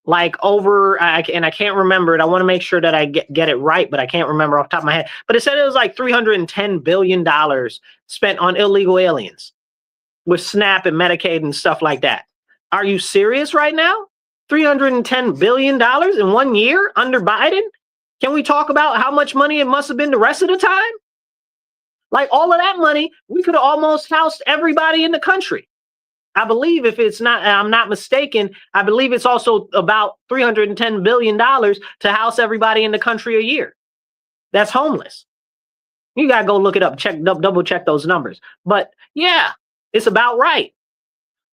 like and I can't remember it. I want to make sure that I get it right, but I can't remember off the top of my head. But it said it was like $310 billion spent on illegal aliens with SNAP and Medicaid and stuff like that. Are you serious right now? $310 billion in 1 year under Biden? Can we talk about how much money it must have been the rest of the time? Like, all of that money, we could have almost housed everybody in the country. I believe, if it's not, I'm not mistaken, I believe it's also about $310 billion to house everybody in the country a year that's homeless. You got to go look it up, double check those numbers. But yeah, it's about right.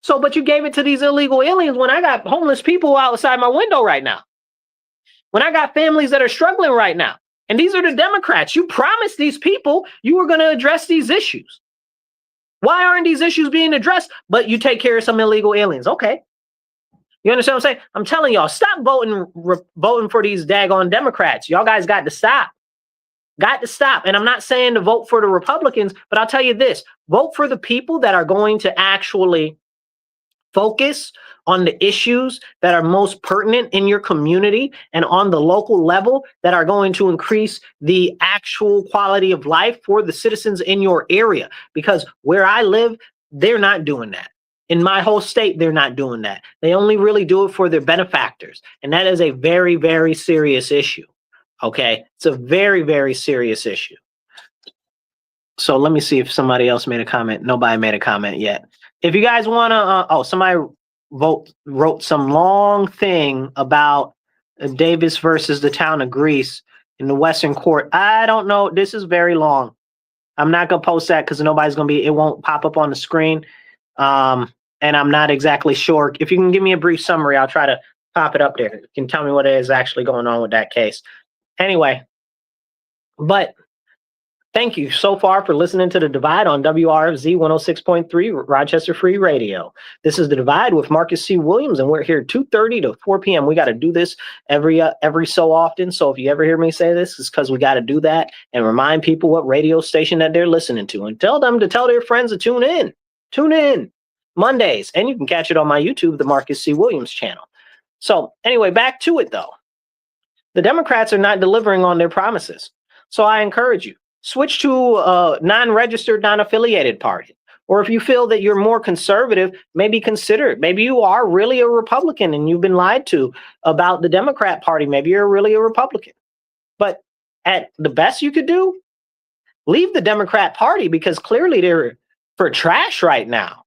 So, but you gave it to these illegal aliens when I got homeless people outside my window right now. When I got families that are struggling right now. And these are the Democrats. You promised these people you were going to address these issues. Why aren't these issues being addressed? But you take care of some illegal aliens. Okay. You understand what I'm saying? I'm telling y'all, stop voting for these daggone Democrats. Y'all guys got to stop. Got to stop. And I'm not saying to vote for the Republicans, but I'll tell you this. Vote for the people that are going to actually Focus on the issues that are most pertinent in your community and on the local level that are going to increase the actual quality of life for the citizens in your area. Because where I live, they're not doing that. In my whole state, they're not doing that. They only really do it for their benefactors. And that is a very, very serious issue. Okay? It's a very, very serious issue. So let me see if somebody else made a comment. Nobody made a comment yet. If you guys want to, somebody wrote some long thing about Davis versus the town of Greece in the Western Court. I don't know. This is very long. I'm not going to post that because nobody's going to it won't pop up on the screen. And I'm not exactly sure. If you can give me a brief summary, I'll try to pop it up there. You can tell me what is actually going on with that case. Anyway, but thank you so far for listening to The Divide on WRFZ 106.3 Rochester Free Radio. This is The Divide with Marcus C. Williams, and we're here 2:30 to 4 p.m. We got to do this every so often. So if you ever hear me say this, it's because we got to do that and remind people what radio station that they're listening to and tell them to tell their friends to tune in. Tune in Mondays, and you can catch it on my YouTube, the Marcus C. Williams channel. So anyway, back to it, though. The Democrats are not delivering on their promises. So I encourage you, switch to a non-registered, non-affiliated party. Or if you feel that you're more conservative, maybe consider it. Maybe you are really a Republican and you've been lied to about the Democrat Party. Maybe you're really a Republican. But at the best you could do, leave the Democrat Party because clearly they're for trash right now.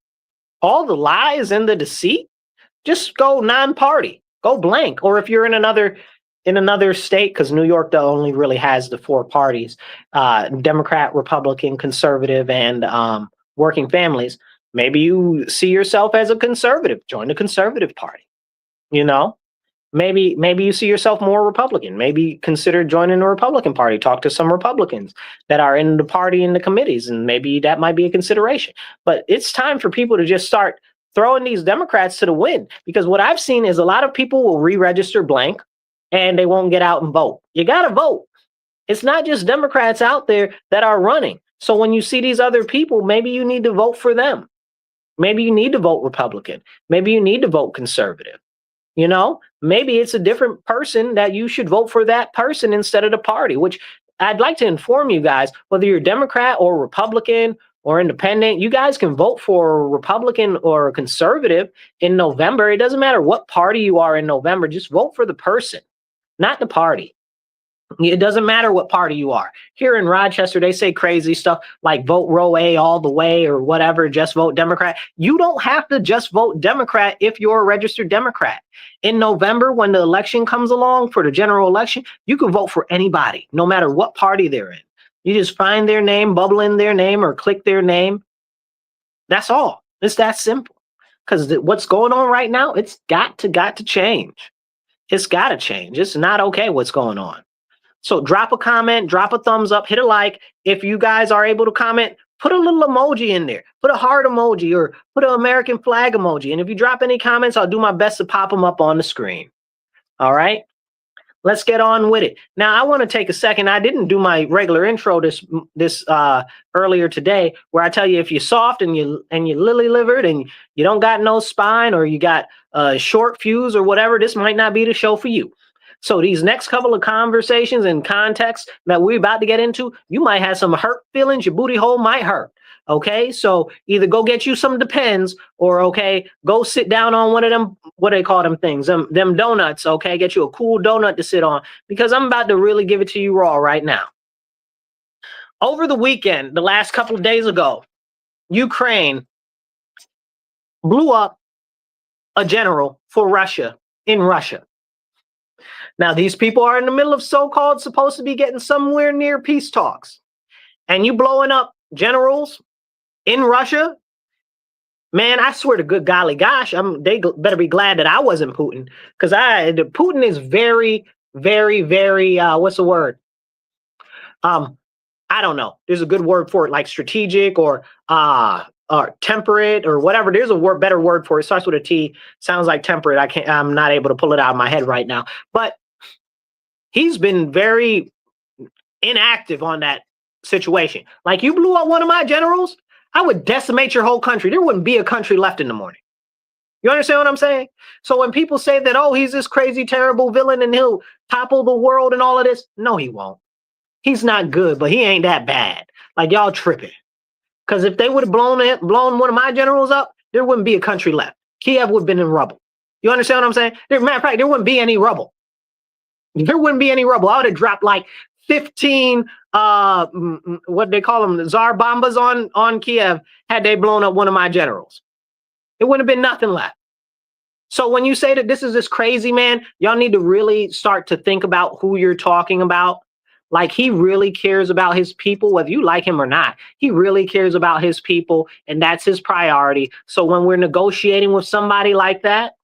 All the lies and the deceit, just go non-party, go blank. Or if you're in another state, because New York only really has the 4 parties, Democrat, Republican, conservative, and working families, maybe you see yourself as a conservative, join the conservative party. You know, maybe you see yourself more Republican, maybe consider joining the Republican Party, talk to some Republicans that are in the party in the committees, and maybe that might be a consideration. But it's time for people to just start throwing these Democrats to the wind, because what I've seen is a lot of people will re-register blank and they won't get out and vote. You got to vote. It's not just Democrats out there that are running. So when you see these other people, maybe you need to vote for them. Maybe you need to vote Republican. Maybe you need to vote conservative. You know, maybe it's a different person that you should vote for that person instead of the party, which I'd like to inform you guys, whether you're Democrat or Republican or independent, you guys can vote for a Republican or a conservative in November. It doesn't matter what party you are in November. Just vote for the person, not the party. It doesn't matter what party you are. Here in Rochester, they say crazy stuff like vote row A all the way or whatever, just vote Democrat. You don't have to just vote Democrat if you're a registered Democrat. In November, when the election comes along for the general election, you can vote for anybody, no matter what party they're in. You just find their name, bubble in their name, or click their name. That's all. It's that simple. Because what's going on right now, it's got to change. It's got to change. It's not okay what's going on. So drop a comment, drop a thumbs up, hit a like. If you guys are able to comment, put a little emoji in there. Put a heart emoji or put an American flag emoji. And if you drop any comments, I'll do my best to pop them up on the screen. All right? Let's get on with it. Now, I want to take a second. I didn't do my regular intro this earlier today, where I tell you if you're soft and you lily-livered and you don't got no spine or you got a short fuse or whatever, this might not be the show for you. So these next couple of conversations and contexts that we're about to get into, you might have some hurt feelings. Your booty hole might hurt. Okay, so either go get you some Depends or, okay, go sit down on one of them, what do they call them things, them donuts, okay? Get you a cool donut to sit on, because I'm about to really give it to you raw right now. Over the weekend, the last couple of days ago, Ukraine blew up a general for Russia in Russia. Now, these people are in the middle of so-called supposed to be getting somewhere near peace talks. And you blowing up generals in Russia? Man, I swear to good golly gosh, they better be glad that I wasn't Putin. Because Putin is very, very, very, what's the word? I don't know. There's a good word for it, like strategic or temperate or whatever. There's a better word for it. It starts with a T. Sounds like temperate. I'm not able to pull it out of my head right now. But he's been very inactive on that situation. Like, you blew up one of my generals, I would decimate your whole country. There wouldn't be a country left in the morning. You understand what I'm saying? So when people say that, oh, he's this crazy, terrible villain and he'll topple the world and all of this, no, he won't. He's not good, but he ain't that bad. Like y'all tripping. Because if they would have blown one of my generals up, there wouldn't be a country left. Kiev would have been in rubble. You understand what I'm saying? Matter of fact, there wouldn't be any rubble. There wouldn't be any rubble. I would have dropped like 15 what they call them, Tsar bombas on Kiev had they blown up one of my generals. It wouldn't have been nothing left. So when you say that this is this crazy man, y'all need to really start to think about who you're talking about. Like, he really cares about his people, whether you like him or not. He really cares about his people, and that's his priority. So when we're negotiating with somebody like that,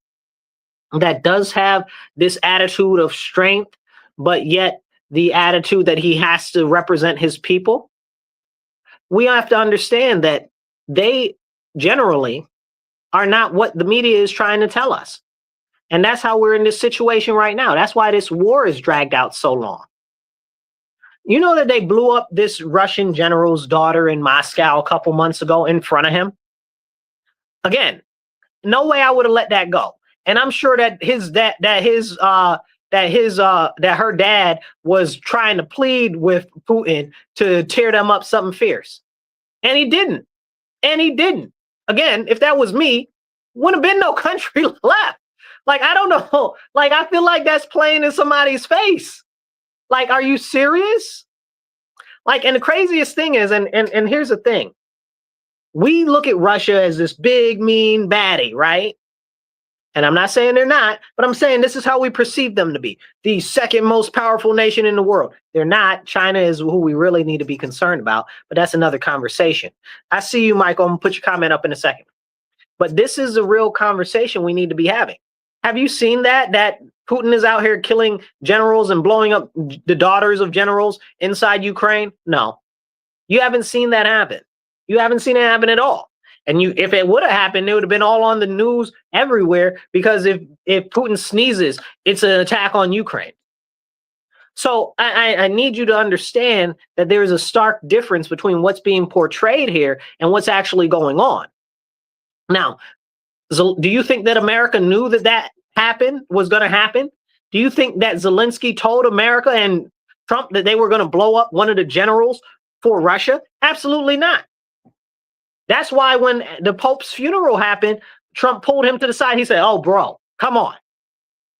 that does have this attitude of strength, but yet the attitude that he has to represent his people, we have to understand that they generally are not what the media is trying to tell us. And that's how we're in this situation right now. That's why this war is dragged out so long. You know that they blew up this Russian general's daughter in Moscow a couple months ago in front of him? Again, no way I would have let that go. And I'm sure that her dad was trying to plead with Putin to tear them up something fierce. And he didn't. Again, if that was me, wouldn't have been no country left. Like, I don't know. Like, I feel like that's playing in somebody's face. Like, are you serious? Like, and the craziest thing is, and here's the thing. We look at Russia as this big, mean baddie, right? And I'm not saying they're not, but I'm saying this is how we perceive them to be. The second most powerful nation in the world. They're not. China is who we really need to be concerned about, but that's another conversation. I see you, Michael. I'm going to put your comment up in a second. But this is a real conversation we need to be having. Have you seen that Putin is out here killing generals and blowing up the daughters of generals inside Ukraine? No, you haven't seen that happen. You haven't seen it happen at all. And if it would have happened, it would have been all on the news everywhere, because if Putin sneezes, it's an attack on Ukraine. So I need you to understand that there is a stark difference between what's being portrayed here and what's actually going on. Now, do you think that America knew that was going to happen? Do you think that Zelensky told America and Trump that they were going to blow up one of the generals for Russia? Absolutely not. That's why when the Pope's funeral happened, Trump pulled him to the side. He said, oh, bro, come on.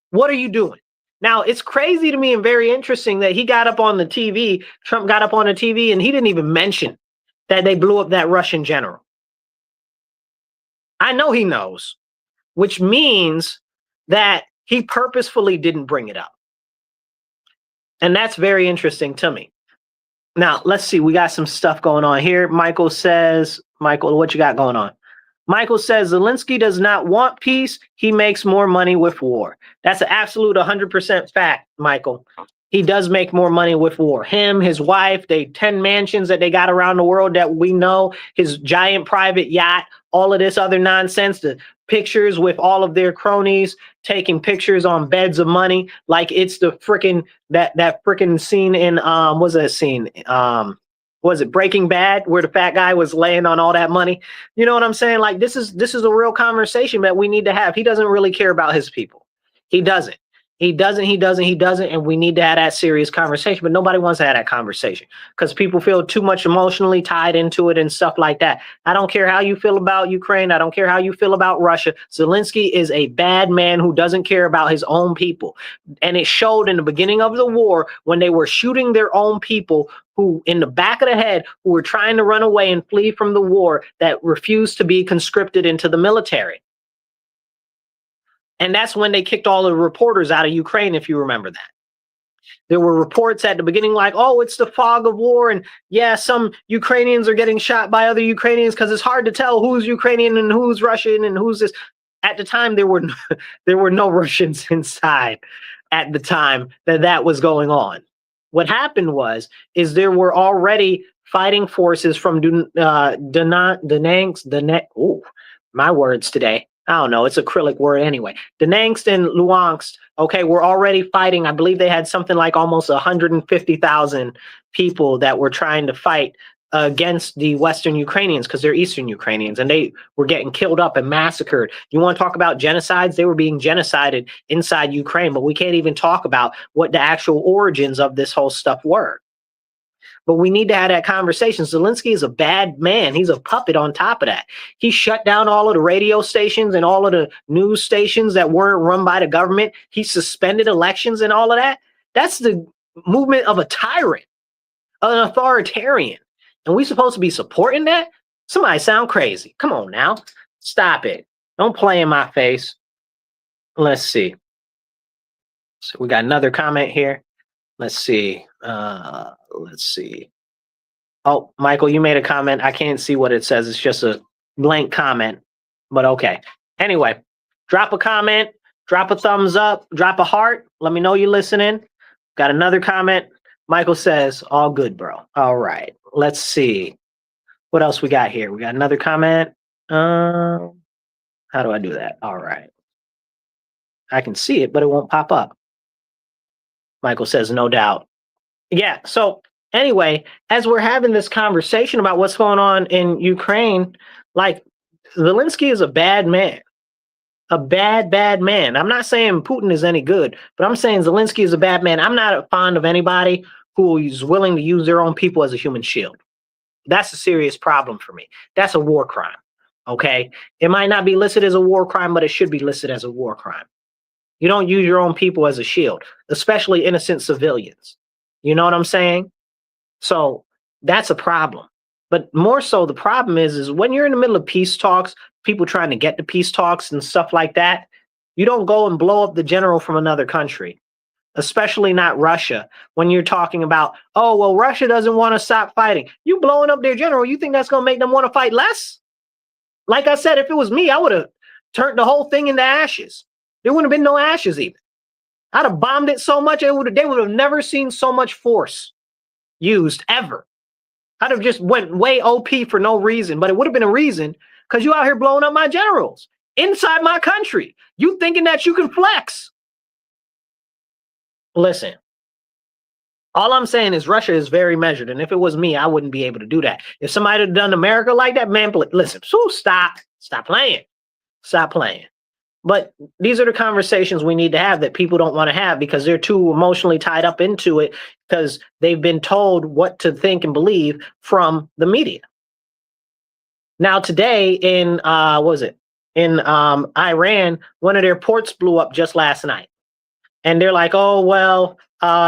What are you doing? Now, it's crazy to me and very interesting that he got up on the TV, Trump got up on the TV, and he didn't even mention that they blew up that Russian general. I know he knows, which means that he purposefully didn't bring it up. And that's very interesting to me. Now, let's see. We got some stuff going on here. Michael, what you got going on? Michael says, Zelensky does not want peace. He makes more money with war. That's an absolute 100% fact, Michael. He does make more money with war. Him, his wife, 10 mansions that they got around the world that we know, his giant private yacht, all of this other nonsense, the pictures with all of their cronies taking pictures on beds of money, like it's the freaking that freaking scene in was it Breaking Bad, where the fat guy was laying on all that money? You know what I'm saying? Like, this is a real conversation that we need to have. He doesn't really care about his people. He doesn't. And we need to have that serious conversation, but nobody wants to have that conversation because people feel too much emotionally tied into it and stuff like that. I don't care how you feel about Ukraine. I don't care how you feel about Russia. Zelensky is a bad man who doesn't care about his own people. And it showed in the beginning of the war when they were shooting their own people who in the back of the head, who were trying to run away and flee from the war, that refused to be conscripted into the military. And that's when they kicked all the reporters out of Ukraine, if you remember that. There were reports at the beginning like, oh, it's the fog of war. And yeah, some Ukrainians are getting shot by other Ukrainians because it's hard to tell who's Ukrainian and who's Russian and who's this. At the time, there were no Russians inside at the time that was going on. What happened is there were already fighting forces from my words today. I don't know. It's an acrylic word anyway. Donetsk and Luhansk, okay, were already fighting. I believe they had something like almost 150,000 people that were trying to fight against the Western Ukrainians because they're Eastern Ukrainians and they were getting killed up and massacred. You want to talk about genocides? They were being genocided inside Ukraine, but we can't even talk about what the actual origins of this whole stuff were. But we need to have that conversation. Zelensky is a bad man. He's a puppet on top of that. He shut down all of the radio stations and all of the news stations that weren't run by the government. He suspended elections and all of that. That's the movement of a tyrant, an authoritarian. And we supposed to be supporting that? Somebody sound crazy. Come on now. Stop it. Don't play in my face. Let's see. So we got another comment here. Let's see. Let's see. Oh, Michael, you made a comment. I can't see what it says. It's just a blank comment, but okay. Anyway, drop a comment, drop a thumbs up, drop a heart. Let me know you're listening. Got another comment. Michael says, all good, bro. All right. Let's see. What else we got here? We got another comment. How do I do that? All right. I can see it, but it won't pop up. Michael says, no doubt. Yeah. So anyway, as we're having this conversation about what's going on in Ukraine, like Zelensky is a bad man. A bad man. I'm not saying Putin is any good, but I'm saying Zelensky is a bad man. I'm not fond of anybody who is willing to use their own people as a human shield. That's a serious problem for me. That's a war crime. Okay. It might not be listed as a war crime, but it should be listed as a war crime. You don't use your own people as a shield, especially innocent civilians. You know what I'm saying? So that's a problem. But more so, the problem is when you're in the middle of peace talks, people trying to get to peace talks and stuff like that, you don't go and blow up the general from another country, especially not Russia. When you're talking about, oh, well, Russia doesn't want to stop fighting. You blowing up their general, you think that's going to make them want to fight less? Like I said, if it was me, I would have turned the whole thing into ashes. There wouldn't have been no ashes even. I'd have bombed it so much, they would have never seen so much force used ever. I'd have just went way OP for no reason, but it would have been a reason because you out here blowing up my generals inside my country. You thinking that you can flex. Listen, all I'm saying is Russia is very measured. And if it was me, I wouldn't be able to do that. If somebody had done America like that, man, listen, so stop playing. Stop playing. But these are the conversations we need to have that people don't want to have because they're too emotionally tied up into it because they've been told what to think and believe from the media. Now today in Iran, one of their ports blew up just last night. And they're like, oh, well,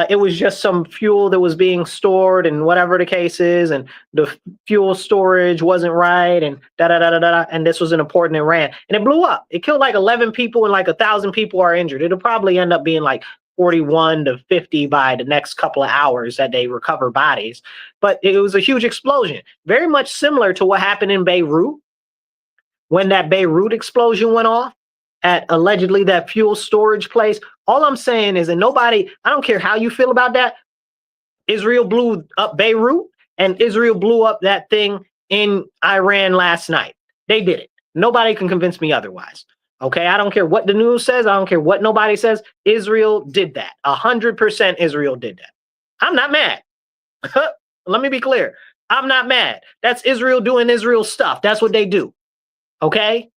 it was just some fuel that was being stored and whatever the case is. And the fuel storage wasn't right and da-da-da-da-da. And this was an port in Iran. And it blew up. It killed like 11 people and like 1,000 people are injured. It'll probably end up being like 41 to 50 by the next couple of hours that they recover bodies. But it was a huge explosion. Very much similar to what happened in Beirut when that Beirut explosion went off at allegedly that fuel storage place. All I'm saying is that nobody, I don't care how you feel about that. Israel blew up Beirut and Israel blew up that thing in Iran last night. They did it. Nobody can convince me otherwise. Okay. I don't care what the news says. I don't care what nobody says. Israel did that. 100% Israel did that. I'm not mad. Let me be clear. I'm not mad. That's Israel doing Israel stuff. That's what they do. Okay.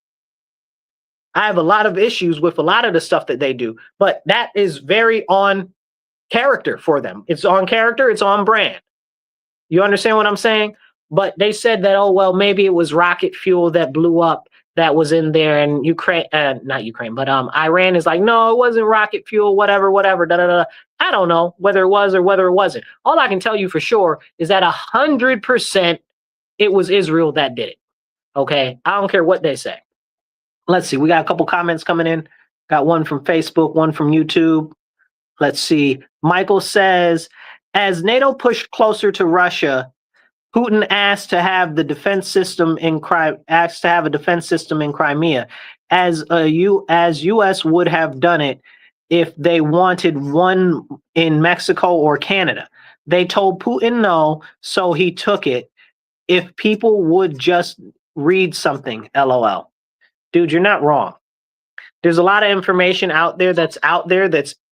I have a lot of issues with a lot of the stuff that they do, but that is very on character for them. It's on character. It's on brand. You understand what I'm saying? But they said that, oh, well, maybe it was rocket fuel that blew up that was in there and not Ukraine, but Iran is like, no, it wasn't rocket fuel, whatever, da, da, da. I don't know whether it was or whether it wasn't. All I can tell you for sure is that 100% it was Israel that did it. Okay. I don't care what they say. Let's see. We got a couple comments coming in. Got one from Facebook, one from YouTube. Let's see. Michael says, as NATO pushed closer to Russia, Putin asked to have the defense system in Crimea, as US would have done it if they wanted one in Mexico or Canada. They told Putin no, so he took it. If people would just read something, LOL. Dude, you're not wrong. There's a lot of information out there that's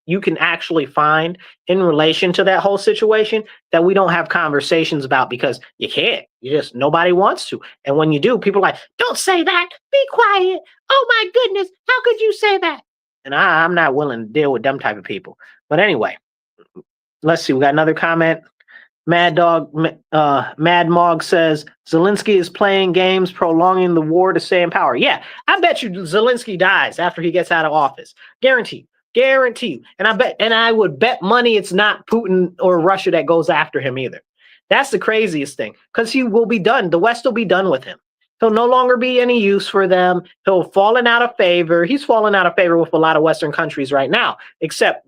you can actually find in relation to that whole situation that we don't have conversations about because you can't. You just, nobody wants to. And when you do, people are like, don't say that. Be quiet. Oh my goodness. How could you say that? And I'm not willing to deal with them type of people. But anyway, let's see. We got another comment. Mad Mog says Zelensky is playing games, prolonging the war to stay in power. Yeah, I bet you Zelensky dies after he gets out of office. Guarantee you. And I would bet money it's not Putin or Russia that goes after him either. That's the craziest thing, because he will be done. The West will be done with him. He'll no longer be any use for them. He'll fallen out of favor. He's fallen out of favor with a lot of Western countries right now, except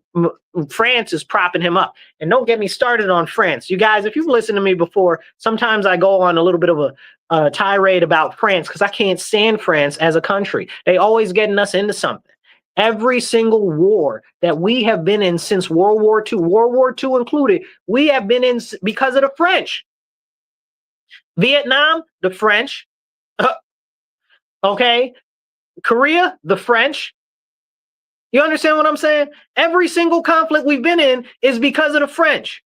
France is propping him up. And don't get me started on France. You guys, if you've listened to me before, sometimes I go on a little bit of a tirade about France because I can't stand France as a country. They always getting us into something. Every single war that we have been in since World War II included, we have been in because of the French. Vietnam, the French. Okay. Korea, the French. You understand what I'm saying? Every single conflict we've been in is because of the French.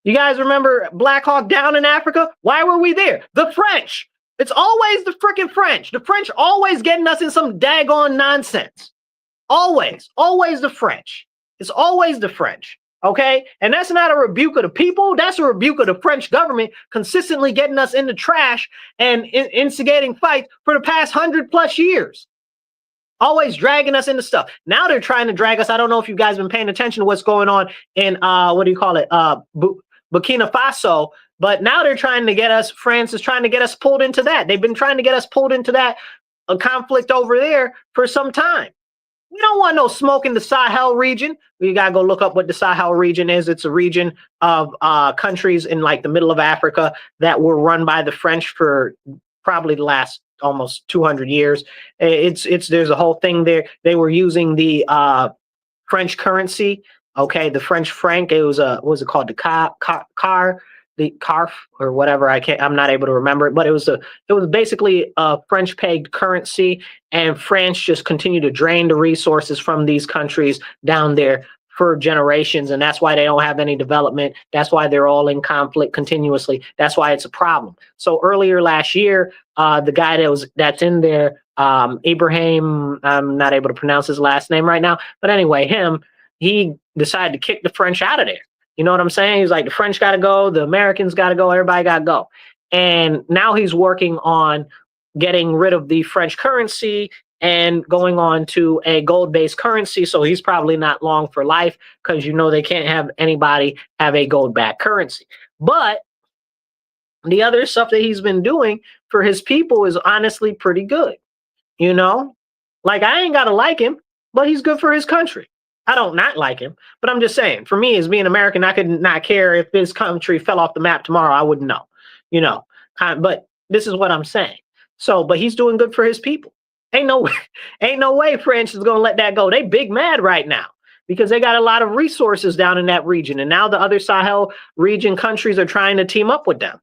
You guys remember Black Hawk Down in Africa? Why were we there? The French. It's always the freaking French. The French always getting us in some daggone nonsense. Always the French. It's always the French. Okay? And that's not a rebuke of the people. That's a rebuke of the French government consistently getting us into trash and instigating fights for the past 100+ years. Always dragging us into stuff. Now they're trying to drag us. I don't know if you guys have been paying attention to what's going on in, Burkina Faso, but now they're trying to get us, France is trying to get us pulled into that. They've been trying to get us pulled into that conflict over there for some time. We don't want no smoke in the Sahel region. We got to go look up what the Sahel region is. It's a region of countries in like the middle of Africa that were run by the French for probably the last almost 200 years. There's a whole thing there. They were using the French currency. Okay, the French franc. It was what was it called? The carf or whatever. I'm not able to remember it, but it was basically a French pegged currency, and France just continued to drain the resources from these countries down there for generations, and that's why they don't have any development. That's why they're all in conflict continuously. That's why it's a problem. So earlier last year, the guy that's in there, Ibrahim, I'm not able to pronounce his last name right now, but anyway, he decided to kick the French out of there. You know what I'm saying? He's like, the French got to go, the Americans got to go, everybody got to go. And now he's working on getting rid of the French currency and going on to a gold-based currency. So he's probably not long for life because, they can't have anybody have a gold-backed currency. But the other stuff that he's been doing for his people is honestly pretty good. Like, I ain't got to like him, but he's good for his country. I don't not like him, but I'm just saying, for me as being American, I could not care if this country fell off the map tomorrow. I wouldn't know, but this is what I'm saying. So, but he's doing good for his people. Ain't no way France is going to let that go. They big mad right now because they got a lot of resources down in that region. And now the other Sahel region countries are trying to team up with them.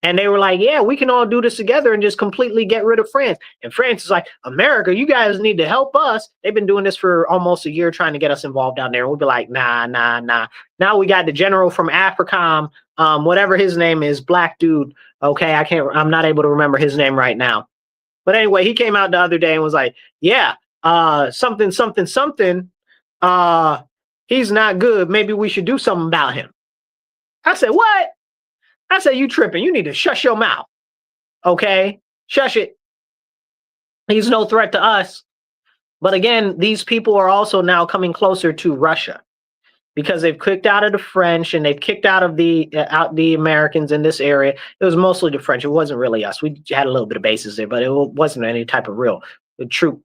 And they were like, yeah, we can all do this together and just completely get rid of France. And France is like, America, you guys need to help us. They've been doing this for almost a year trying to get us involved down there. And we'll be like, nah. Now we got the general from AFRICOM, whatever his name is, black dude. Okay, I'm not able to remember his name right now. But anyway, he came out the other day and was like, yeah, something. He's not good. Maybe we should do something about him. I said, what? I said, you tripping. You need to shush your mouth. Okay? Shush it. He's no threat to us. But again, these people are also now coming closer to Russia because they've kicked out of the French and they've kicked out of the Americans in this area. It was mostly the French. It wasn't really us. We had a little bit of bases there, but it wasn't any type of real troop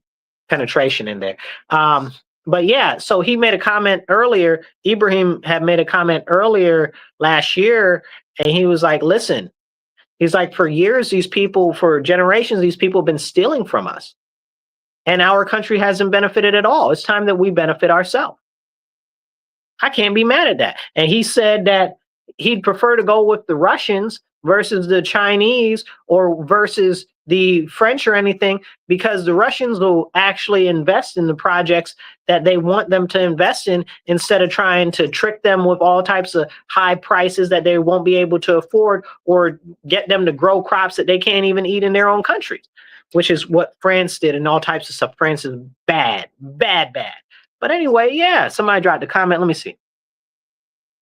penetration in there. But yeah, so he made a comment earlier. Ibrahim had made a comment earlier last year, and he was like, listen, he's like, for years, for generations, these people have been stealing from us. And our country hasn't benefited at all. It's time that we benefit ourselves. I can't be mad at that. And he said that he'd prefer to go with the Russians versus the Chinese or versus the French or anything, because the Russians will actually invest in the projects that they want them to invest in instead of trying to trick them with all types of high prices that they won't be able to afford, or get them to grow crops that they can't even eat in their own countries, which is what France did and all types of stuff. France is bad, bad, bad. But anyway, yeah, somebody dropped a comment. Let me see.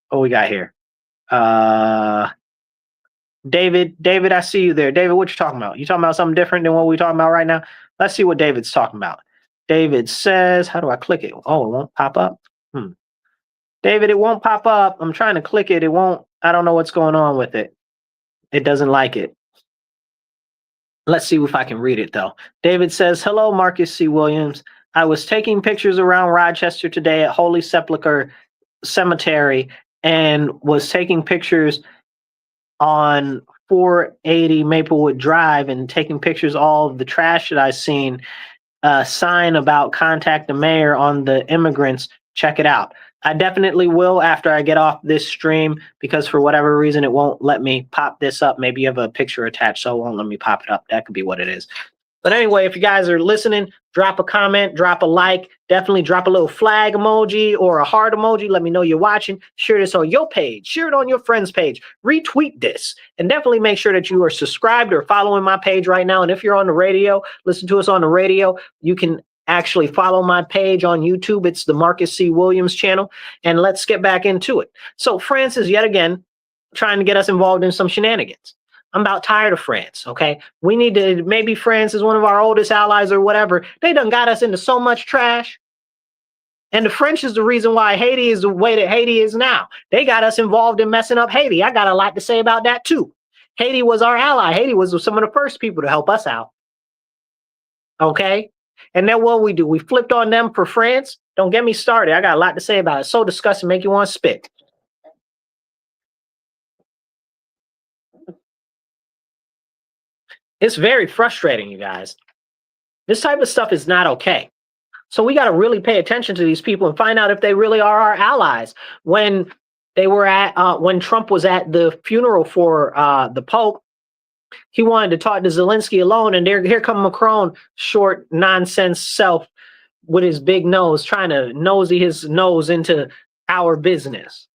What we got here? David, I see you there. David, what you talking about? You talking about something different than what we're talking about right now? Let's see what David's talking about. David says, how do I click it? Oh, it won't pop up. David, it won't pop up. I'm trying to click it. It won't. I don't know what's going on with it. It doesn't like it. Let's see if I can read it, though. David says, hello, Marcus C. Williams. I was taking pictures around Rochester today at Holy Sepulchre Cemetery and was taking pictures on 480 Maplewood Drive and taking pictures all of the trash that I've seen. Sign about contact the mayor on the immigrants. Check it out. I definitely will after I get off this stream, because for whatever reason it won't let me pop this up. Maybe you have a picture attached, so it won't let me pop it up. That could be what it is. But anyway, if you guys are listening, drop a comment, drop a like, definitely drop a little flag emoji or a heart emoji. Let me know you're watching. Share this on your page. Share it on your friend's page. Retweet this. And definitely make sure that you are subscribed or following my page right now. And if you're on the radio, listen to us on the radio, you can actually follow my page on YouTube. It's the Marcus C. Williams channel. And let's get back into it. So France is yet again trying to get us involved in some shenanigans. I'm about tired of France, okay? We need to, maybe France is one of our oldest allies or whatever. They done got us into so much trash. And the French is the reason why Haiti is the way that Haiti is now. They got us involved in messing up Haiti. I got a lot to say about that too. Haiti was our ally. Haiti was some of the first people to help us out, okay? And then what we do, we flipped on them for France. Don't get me started. I got a lot to say about it. It's so disgusting, make you want to spit. It's very frustrating, you guys. This type of stuff is not okay. So we got to really pay attention to these people and find out if they really are our allies. When they were at, when Trump was at the funeral for the Pope, he wanted to talk to Zelensky alone, and here come Macron, short nonsense self with his big nose, trying to nosy his nose into our business.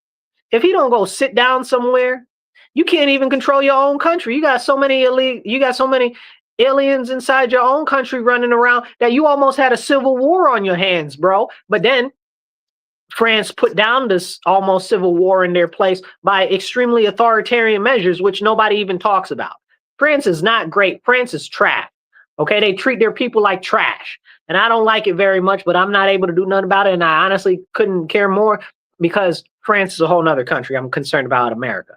If he don't go sit down somewhere, you can't even control your own country. You got so many aliens inside your own country running around that you almost had a civil war on your hands, bro. But then France put down this almost civil war in their place by extremely authoritarian measures, which nobody even talks about. France is not great. France is trash. Okay, they treat their people like trash. And I don't like it very much, but I'm not able to do nothing about it. And I honestly couldn't care more, because France is a whole nother country. I'm concerned about America.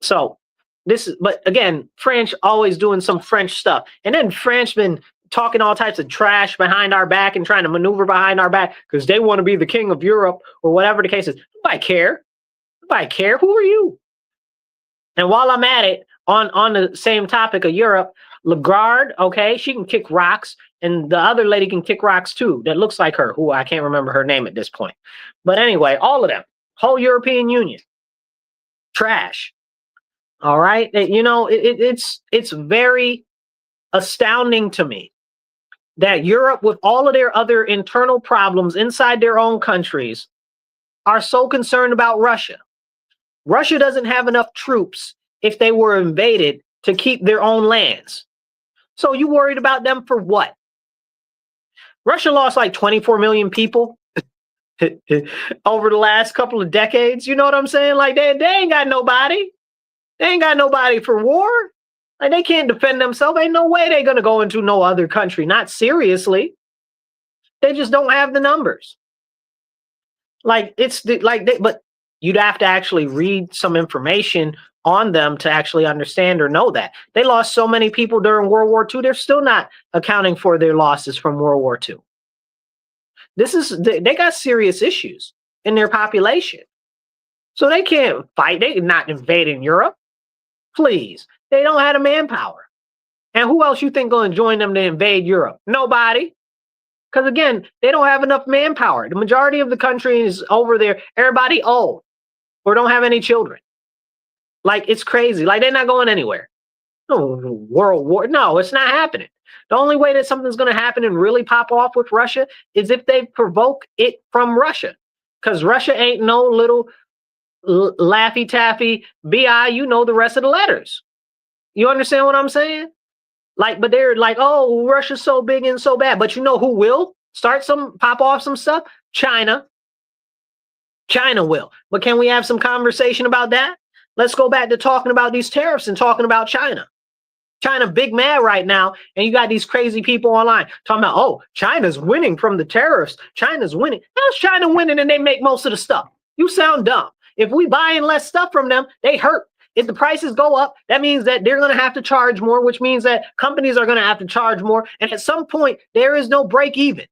So this is, but again, French always doing some French stuff. And then French been talking all types of trash behind our back and trying to maneuver behind our back because they want to be the king of Europe or whatever the case is. Nobody care. Nobody care. Who are you? And while I'm at it, on the same topic of Europe, Lagarde, okay, she can kick rocks. And the other lady can kick rocks too. That looks like her, who I can't remember her name at this point. But anyway, all of them, whole European Union, trash. All right. You know, it's very astounding to me that Europe, with all of their other internal problems inside their own countries, are so concerned about Russia. Russia doesn't have enough troops if they were invaded to keep their own lands. So you worried about them for what? Russia lost like 24 million people over the last couple of decades. You know what I'm saying? Like they ain't got nobody. They ain't got nobody for war. Like they can't defend themselves. Ain't no way they're gonna go into no other country. Not seriously. They just don't have the numbers. Like but you'd have to actually read some information on them to actually understand or know that. They lost so many people during World War II. They're still not accounting for their losses from World War II. They got serious issues in their population. So they can't fight. They're not invading Europe. Please. They don't have the manpower. And who else you think going to join them to invade Europe? Nobody. Because again, they don't have enough manpower. The majority of the country is over there. Everybody old or don't have any children. Like, it's crazy. Like, they're not going anywhere. No, world war. No, it's not happening. The only way that something's going to happen and really pop off with Russia is if they provoke it from Russia. Because Russia ain't no little Laffy Taffy BI, you know the rest of the letters. You understand what I'm saying? Like, but they're like, oh, Russia's so big and so bad. But you know who will start pop off some stuff? China. China will. But can we have some conversation about that? Let's go back to talking about these tariffs and talking about China. China big mad right now, and you got these crazy people online talking about, oh, China's winning from the tariffs. China's winning. How's China winning and they make most of the stuff? You sound dumb. If we buying less stuff from them, they hurt. If the prices go up, that means that they're going to have to charge more, which means that companies are going to have to charge more. And at some point, there is no break even.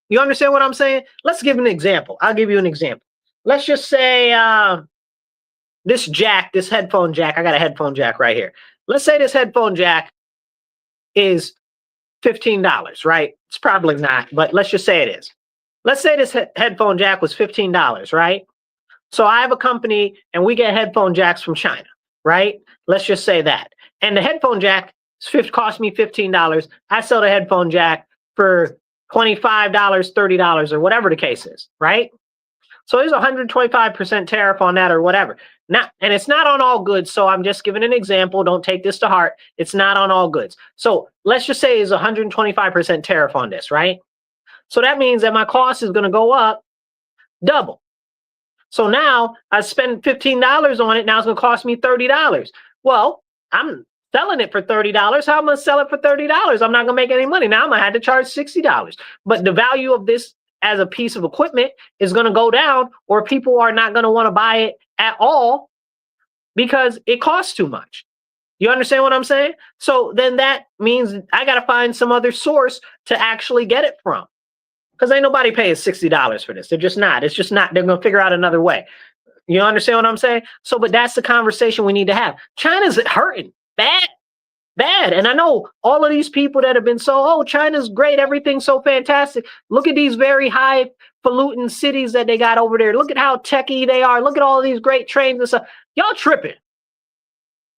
You understand what I'm saying? Let's give an example. I'll give you an example. Let's just say this headphone jack, I got a headphone jack right here. Let's say this headphone jack is $15, right? It's probably not, but let's just say it is. Let's say this headphone jack was $15, right? So I have a company and we get headphone jacks from China, right? Let's just say that. And the headphone jack cost me $15. I sell the headphone jack for $25, $30, or whatever the case is, right? So there's 125% tariff on that or whatever. Now, and it's not on all goods. So I'm just giving an example. Don't take this to heart. It's not on all goods. So let's just say it's 125% tariff on this, right? So that means that my cost is going to go up double. So now I spend $15 on it. Now it's going to cost me $30. Well, I'm selling it for $30. How am I going to sell it for $30? I'm not going to make any money. Now I'm going to have to charge $60. But the value of this as a piece of equipment is going to go down, or people are not going to want to buy it at all because it costs too much. You understand what I'm saying? So then that means I got to find some other source to actually get it from, because ain't nobody paying $60 for this. They're just not. It's just not. They're going to figure out another way. You understand what I'm saying? So, but that's the conversation we need to have. China's hurting bad. And I know all of these people that have been oh, China's great, everything's so fantastic. Look at these very high pollutant cities that they got over there. Look at how techy they are. Look at all of these great trains and stuff. Y'all tripping.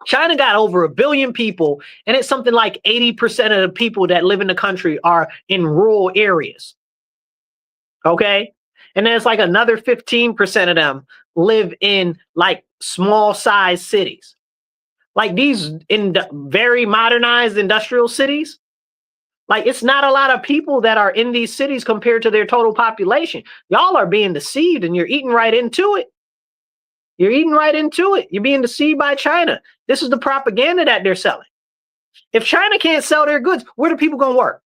China got over 1 billion people, and it's something like 80% of the people that live in the country are in rural areas. Okay? And then it's like another 15% of them live in like small size cities. Like these in very modernized industrial cities, like it's not a lot of people that are in these cities compared to their total population. Y'all are being deceived and you're eating right into it. You're eating right into it. You're being deceived by China. This is the propaganda that they're selling. If China can't sell their goods, where are people going to work?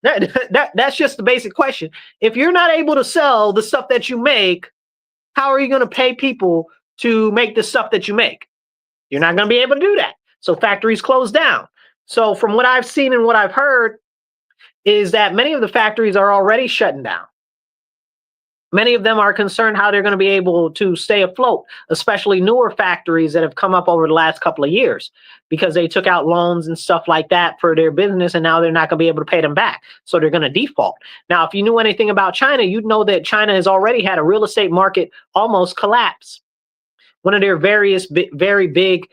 That's just the basic question. If you're not able to sell the stuff that you make, how are you going to pay people to make the stuff that you make? You're not going to be able to do that. So factories close down. So from what I've seen and what I've heard is that many of the factories are already shutting down. Many of them are concerned how they're going to be able to stay afloat, especially newer factories that have come up over the last couple of years because they took out loans and stuff like that for their business, and now they're not going to be able to pay them back. So they're going to default. Now, if you knew anything about China, you'd know that China has already had a real estate market almost collapse. One of their very big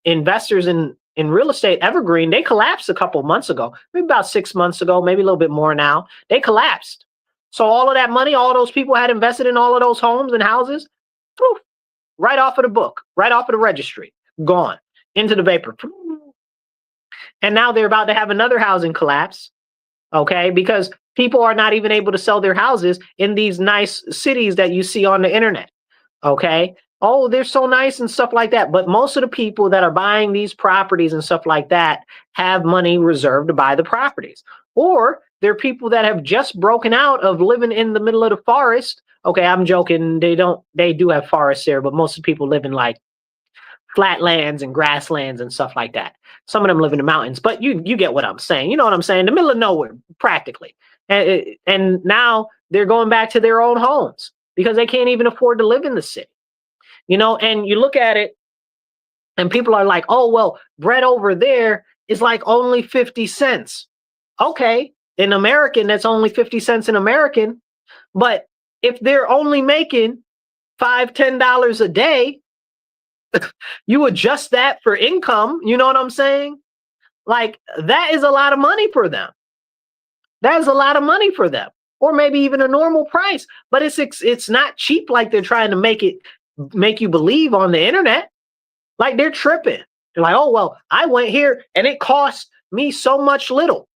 investors in real estate, Evergreen, they collapsed a couple months ago, maybe about 6 months ago, maybe a little bit more now. They collapsed. So all of that money, all those people had invested in all of those homes and houses, poof, right off of the book, right off of the registry, gone into the vapor. And now they're about to have another housing collapse, okay, because people are not even able to sell their houses in these nice cities that you see on the internet, okay? Oh, they're so nice and stuff like that. But most of the people that are buying these properties and stuff like that have money reserved to buy the properties. Or they're people that have just broken out of living in the middle of the forest. Okay, I'm joking. They do have forests there, but most of the people live in like flatlands and grasslands and stuff like that. Some of them live in the mountains, but you get what I'm saying. You know what I'm saying? The middle of nowhere, practically. And now they're going back to their own homes because they can't even afford to live in the city. You know, and you look at it and people are like, oh, well, bread over there is like only 50 cents. Okay, in American, that's only 50 cents in American. But if they're only making $5, $10 a day, You adjust that for income, you know what I'm saying? Like that is a lot of money for them. That is a lot of money for them. Or maybe even a normal price, but it's not cheap like they're trying to make you believe on the internet. Like they're tripping. They're like, "Oh, well, I went here and it cost me so much little."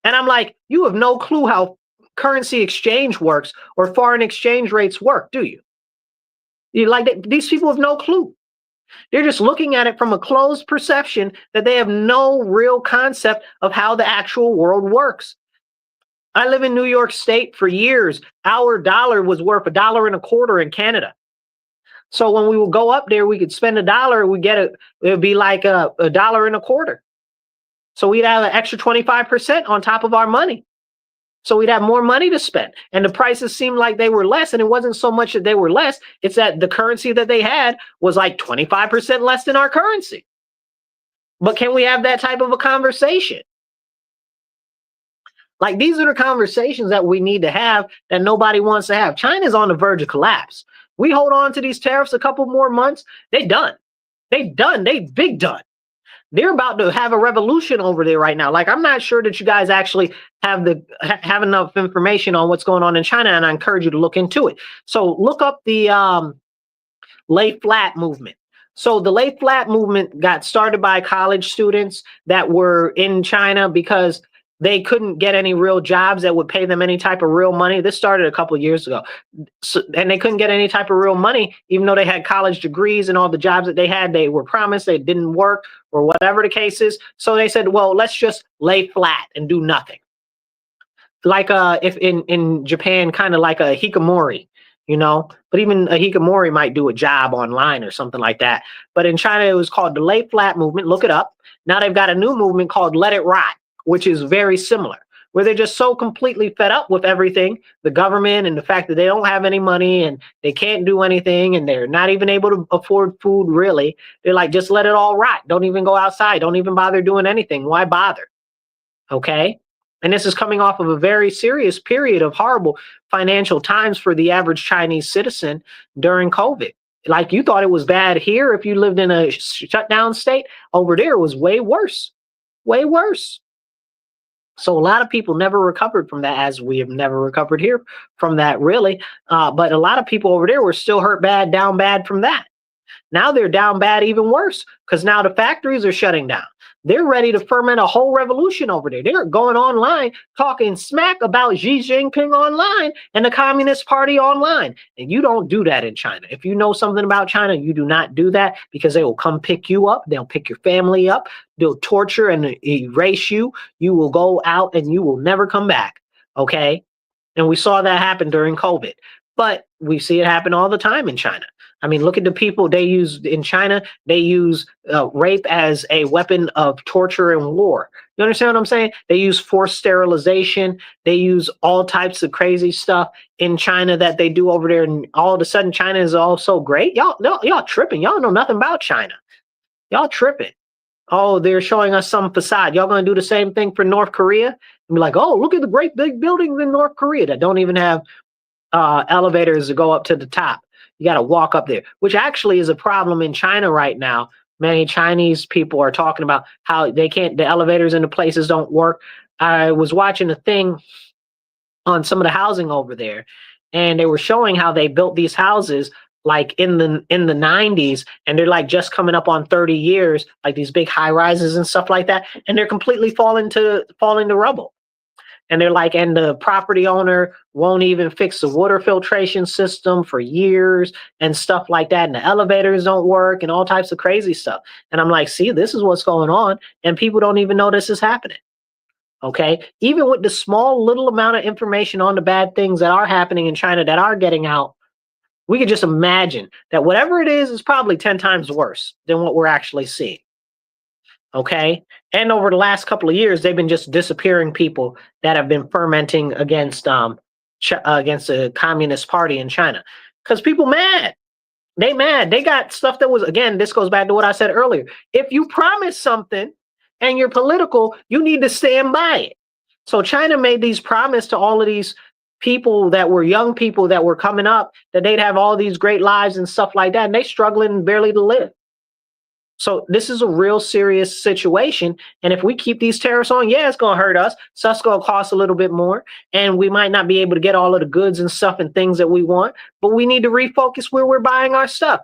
And I'm like, "You have no clue how currency exchange works or foreign exchange rates work, do you?" These people have no clue. They're just looking at it from a closed perception that they have no real concept of how the actual world works. I live in New York State for years. Our dollar was worth $1.25 in Canada. So when we would go up there, we could spend $1. We get it. It would be like $1.25. So we'd have an extra 25% on top of our money. So we'd have more money to spend. And the prices seemed like they were less. And it wasn't so much that they were less. It's that the currency that they had was like 25% less than our currency. But can we have that type of a conversation? Like these are the conversations that we need to have that nobody wants to have. China's on the verge of collapse. We hold on to these tariffs a couple more months, they done. They done. They big done. They're about to have a revolution over there right now. Like I'm not sure that you guys actually have enough information on what's going on in China, and I encourage you to look into it. So look up the lay flat movement. So the lay flat movement got started by college students that were in China because they couldn't get any real jobs that would pay them any type of real money. This started a couple of years ago. So, and they couldn't get any type of real money, even though they had college degrees and all the jobs that they had, they were promised, they didn't work or whatever the case is. So they said, well, let's just lay flat and do nothing. Like if in Japan, kind of like a hikikomori, you know, but even a hikikomori might do a job online or something like that. But in China, it was called the lay flat movement. Look it up. Now they've got a new movement called let it rot, which is very similar, where they're just so completely fed up with everything, the government and the fact that they don't have any money and they can't do anything and they're not even able to afford food really. They're like, just let it all rot. Don't even go outside. Don't even bother doing anything. Why bother? Okay. And this is coming off of a very serious period of horrible financial times for the average Chinese citizen during COVID. Like you thought it was bad here if you lived in a shutdown state. Over there it was way worse. Way worse. So a lot of people never recovered from that, as we have never recovered here from that, really. But a lot of people over there were still hurt bad, down bad from that. Now they're down bad even worse because now the factories are shutting down. They're ready to ferment a whole revolution over there. They're going online, talking smack about Xi Jinping online and the Communist Party online. And you don't do that in China. If you know something about China, you do not do that because they will come pick you up. They'll pick your family up. They'll torture and erase you. You will go out and you will never come back. Okay? And we saw that happen during COVID. But we see it happen all the time in China. I mean, look at the people they use in China. They use rape as a weapon of torture and war. You understand what I'm saying? They use forced sterilization. They use all types of crazy stuff in China that they do over there. And all of a sudden, China is all so great. Y'all tripping. Y'all know nothing about China. Y'all tripping. Oh, they're showing us some facade. Y'all going to do the same thing for North Korea? And be like, oh, look at the great big buildings in North Korea that don't even have elevators to go up to the top. You got to walk up there, which actually is a problem in China right now. Many Chinese people are talking about how they can't, the elevators in the places don't work. I was watching a thing on some of the housing over there, and they were showing how they built these houses like in the 90s, and they're like just coming up on 30 years, like these big high rises and stuff like that, and they're completely falling to rubble. And they're like, and the property owner won't even fix the water filtration system for years and stuff like that. And the elevators don't work and all types of crazy stuff. And I'm like, see, this is what's going on. And people don't even know this is happening. Okay. Even with the small little amount of information on the bad things that are happening in China that are getting out, we could just imagine that whatever it is probably 10 times worse than what we're actually seeing. Okay. And over the last couple of years, they've been just disappearing people that have been fermenting against the Communist Party in China. Because people mad. They mad. They got stuff that was, again, this goes back to what I said earlier. If you promise something and you're political, you need to stand by it. So China made these promises to all of these people that were young people that were coming up, that they'd have all these great lives and stuff like that. And they struggling barely to live. So this is a real serious situation. And if we keep these tariffs on, yeah, it's going to hurt us. Stuff's going to cost a little bit more. And we might not be able to get all of the goods and stuff and things that we want. But we need to refocus where we're buying our stuff.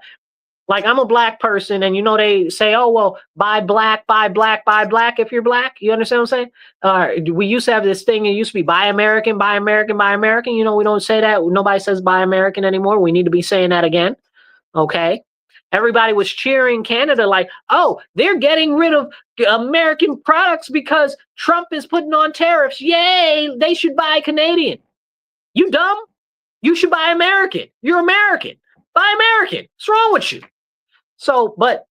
Like, I'm a black person, and they say, oh, well, buy black, buy black, buy black if you're black. You understand what I'm saying? We used to have this thing. It used to be buy American, buy American, buy American. We don't say that. Nobody says buy American anymore. We need to be saying that again. Okay. Everybody was cheering Canada like, oh, they're getting rid of American products because Trump is putting on tariffs. Yay, they should buy Canadian. You dumb? You should buy American. You're American. Buy American. What's wrong with you? So, but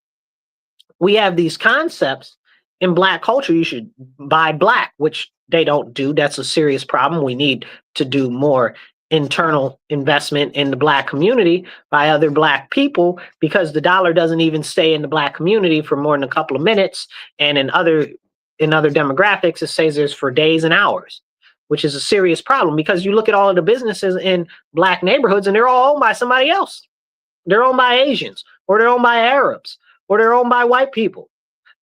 we have these concepts in black culture. You should buy black, which they don't do. That's a serious problem. We need to do more internal investment in the black community by other black people, because the dollar doesn't even stay in the black community for more than a couple of minutes. And in other demographics, it says there's for days and hours, which is a serious problem, because you look at all of the businesses in black neighborhoods and they're all owned by somebody else. They're owned by Asians, or they're owned by Arabs, or they're owned by white people.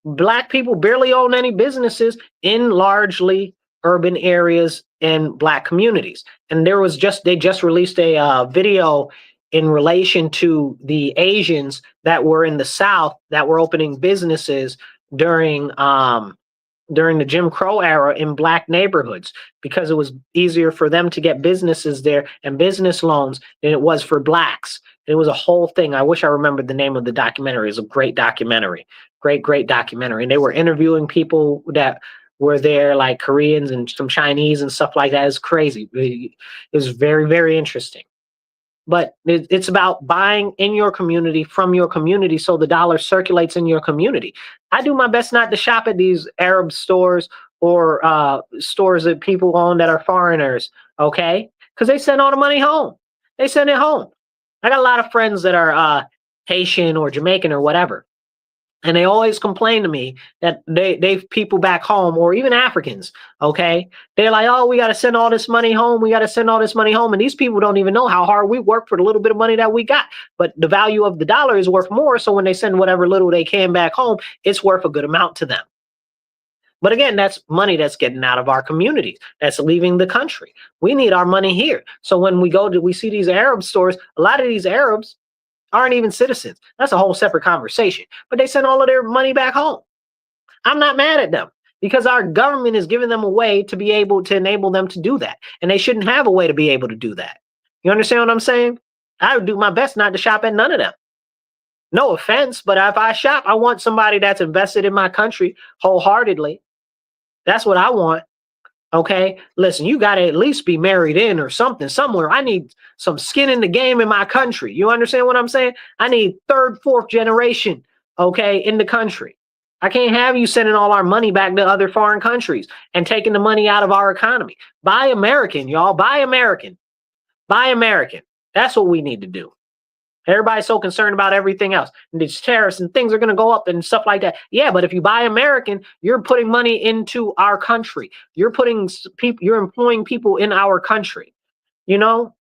Black people barely own any businesses in largely urban areas and black communities. And they just released a video in relation to the Asians that were in the South that were opening businesses during the Jim Crow era in black neighborhoods, because it was easier for them to get businesses there and business loans than it was for blacks. It was a whole thing. I wish I remembered the name of the documentary. It was a great documentary, great documentary. And they were interviewing people that were there, like Koreans and some Chinese and stuff like that. It's crazy. It was very, very interesting. But it's about buying in your community, from your community, so the dollar circulates in your community. I do my best not to shop at these Arab stores or stores that people own that are foreigners, okay? Because they send all the money home. They send it home. I got a lot of friends that are Haitian or Jamaican or whatever. And they always complain to me that they've people back home, or even Africans, okay? They're like, oh, we got to send all this money home. We got to send all this money home. And these people don't even know how hard we work for the little bit of money that we got. But the value of the dollar is worth more. So when they send whatever little they can back home, it's worth a good amount to them. But again, that's money that's getting out of our communities, that's leaving the country. We need our money here. So when we see these Arab stores, a lot of these Arabs aren't even citizens. That's a whole separate conversation. But they send all of their money back home. I'm not mad at them, because our government is giving them a way to be able to enable them to do that. And they shouldn't have a way to be able to do that. You understand what I'm saying? I would do my best not to shop at none of them. No offense, but if I shop, I want somebody that's invested in my country wholeheartedly. That's what I want. Okay, listen, you got to at least be married in or something somewhere. I need some skin in the game in my country. You understand what I'm saying? I need third, fourth generation, okay, in the country. I can't have you sending all our money back to other foreign countries and taking the money out of our economy. Buy American, y'all. Buy American. Buy American. That's what we need to do. Everybody's so concerned about everything else. And these tariffs and things are going to go up and stuff like that. Yeah, but if you buy American, you're putting money into our country. You're employing people in our country.